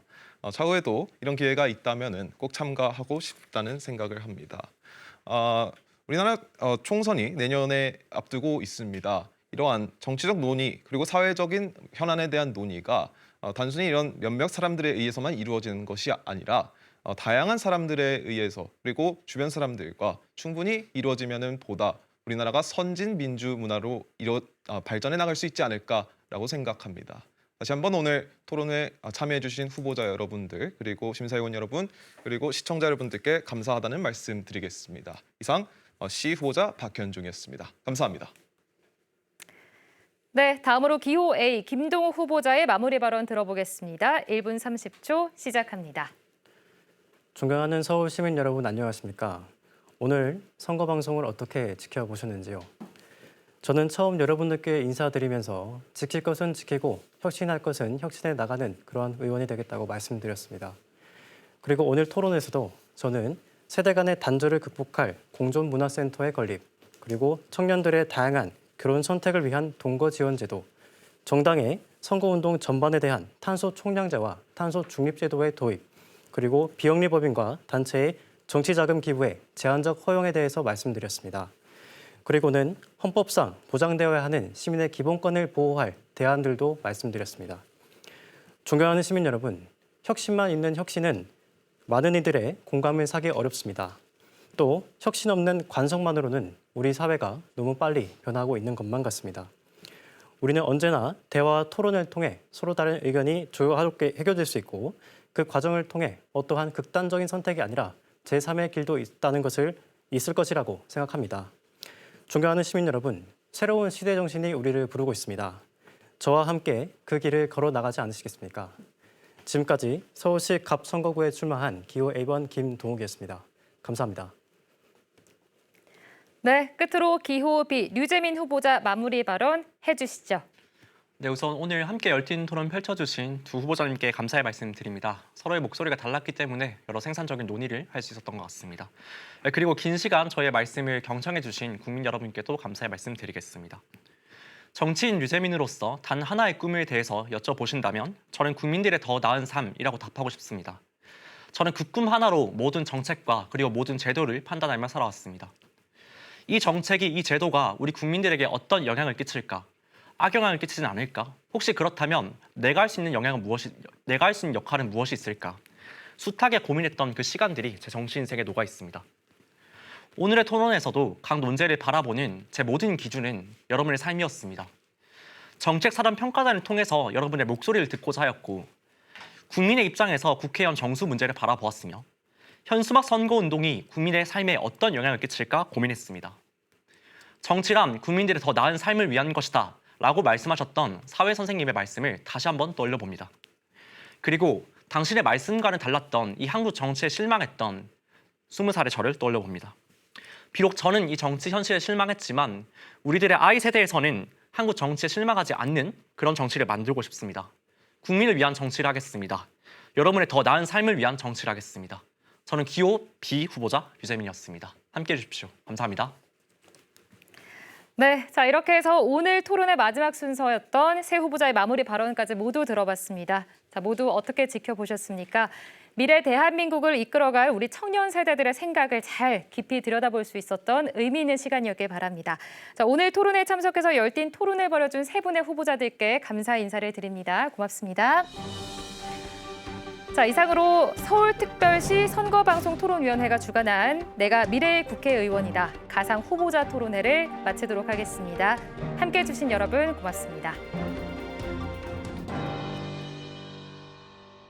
D: 차후에도 이런 기회가 있다면 꼭 참가하고 싶다는 생각을 합니다. 우리나라 총선이 내년에 앞두고 있습니다. 이러한 정치적 논의 그리고 사회적인 현안에 대한 논의가 단순히 이런 몇몇 사람들에 의해서만 이루어지는 것이 아니라 다양한 사람들에 의해서 그리고 주변 사람들과 충분히 이루어지면 보다 우리나라가 선진 민주 문화로 발전해 나갈 수 있지 않을까라고 생각합니다. 다시 한번 오늘 토론에 참여해주신 후보자 여러분들 그리고 심사위원 여러분 그리고 시청자 여러분들께 감사하다는 말씀 드리겠습니다. 이상 시 후보자 박현종이었습니다. 감사합니다.
A: 네, 다음으로 기호 A 김동우 후보자의 마무리 발언 들어보겠습니다. 1분 30초 시작합니다.
B: 존경하는 서울 시민 여러분 안녕하십니까? 오늘 선거 방송을 어떻게 지켜보셨는지요? 저는 처음 여러분들께 인사드리면서 지킬 것은 지키고 혁신할 것은 혁신해 나가는 그런 의원이 되겠다고 말씀드렸습니다. 그리고 오늘 토론에서도 저는 세대 간의 단절을 극복할 공존문화센터의 건립, 그리고 청년들의 다양한 결혼 선택을 위한 동거 지원 제도, 정당의 선거운동 전반에 대한 탄소 총량제와 탄소 중립제도의 도입, 그리고 비영리법인과 단체의 정치자금 기부의 제한적 허용에 대해서 말씀드렸습니다. 그리고는 헌법상 보장되어야 하는 시민의 기본권을 보호할 대안들도 말씀드렸습니다. 존경하는 시민 여러분, 혁신만 있는 혁신은 많은 이들의 공감을 사기 어렵습니다. 또 혁신 없는 관성만으로는 우리 사회가 너무 빨리 변하고 있는 것만 같습니다. 우리는 언제나 대화와 토론을 통해 서로 다른 의견이 조화롭게 해결될 수 있고 그 과정을 통해 어떠한 극단적인 선택이 아니라 제3의 길도 있을 것이라고 생각합니다. 존경하는 시민 여러분, 새로운 시대 정신이 우리를 부르고 있습니다. 저와 함께 그 길을 걸어 나가지 않으시겠습니까? 지금까지 서울시 갑 선거구에 출마한 기호 1번 김동욱이었습니다. 감사합니다.
A: 네, 끝으로 기호 B 류재민 후보자 마무리 발언 해주시죠.
C: 네, 우선 오늘 함께 열띤 토론 펼쳐주신 두 후보자님께 감사의 말씀드립니다. 서로의 목소리가 달랐기 때문에 여러 생산적인 논의를 할 수 있었던 것 같습니다. 네, 그리고 긴 시간 저의 말씀을 경청해주신 국민 여러분께도 감사의 말씀드리겠습니다. 정치인 류재민으로서 단 하나의 꿈에 대해서 여쭤보신다면 저는 국민들의 더 나은 삶이라고 답하고 싶습니다. 저는 그 꿈 하나로 모든 정책과 그리고 모든 제도를 판단하며 살아왔습니다. 이 정책이, 이 제도가 우리 국민들에게 어떤 영향을 끼칠까? 악영향을 끼치진 않을까? 혹시 그렇다면 내가 할 수 있는 내가 할 수 있는 역할은 무엇이 있을까? 숱하게 고민했던 그 시간들이 제 정치 인생에 녹아 있습니다. 오늘의 토론에서도 각 논제를 바라보는 제 모든 기준은 여러분의 삶이었습니다. 정책 사람 평가단을 통해서 여러분의 목소리를 듣고자 하였고, 국민의 입장에서 국회의원 정수 문제를 바라보았으며, 현수막 선거운동이 국민의 삶에 어떤 영향을 끼칠까 고민했습니다. 정치란 국민들의 더 나은 삶을 위한 것이다 라고 말씀하셨던 사회 선생님의 말씀을 다시 한번 떠올려봅니다. 그리고 당신의 말씀과는 달랐던 이 한국 정치에 실망했던 20살의 저를 떠올려봅니다. 비록 저는 이 정치 현실에 실망했지만 우리들의 아이 세대에서는 한국 정치에 실망하지 않는 그런 정치를 만들고 싶습니다. 국민을 위한 정치를 하겠습니다. 여러분의 더 나은 삶을 위한 정치를 하겠습니다. 저는 기호 B 후보자 류재민이었습니다. 함께해 주십시오. 감사합니다.
A: 네, 자 이렇게 해서 오늘 토론의 마지막 순서였던 세 후보자의 마무리 발언까지 모두 들어봤습니다. 자 모두 어떻게 지켜보셨습니까? 미래 대한민국을 이끌어갈 우리 청년 세대들의 생각을 잘 깊이 들여다볼 수 있었던 의미 있는 시간이었길 바랍니다. 자 오늘 토론에 참석해서 열띤 토론을 벌여준 세 분의 후보자들께 감사 인사를 드립니다. 고맙습니다. 자, 이상으로 서울특별시 선거방송토론위원회가 주관한 내가 미래의 국회의원이다 가상 후보자 토론회를 마치도록 하겠습니다. 함께해 주신 여러분 고맙습니다.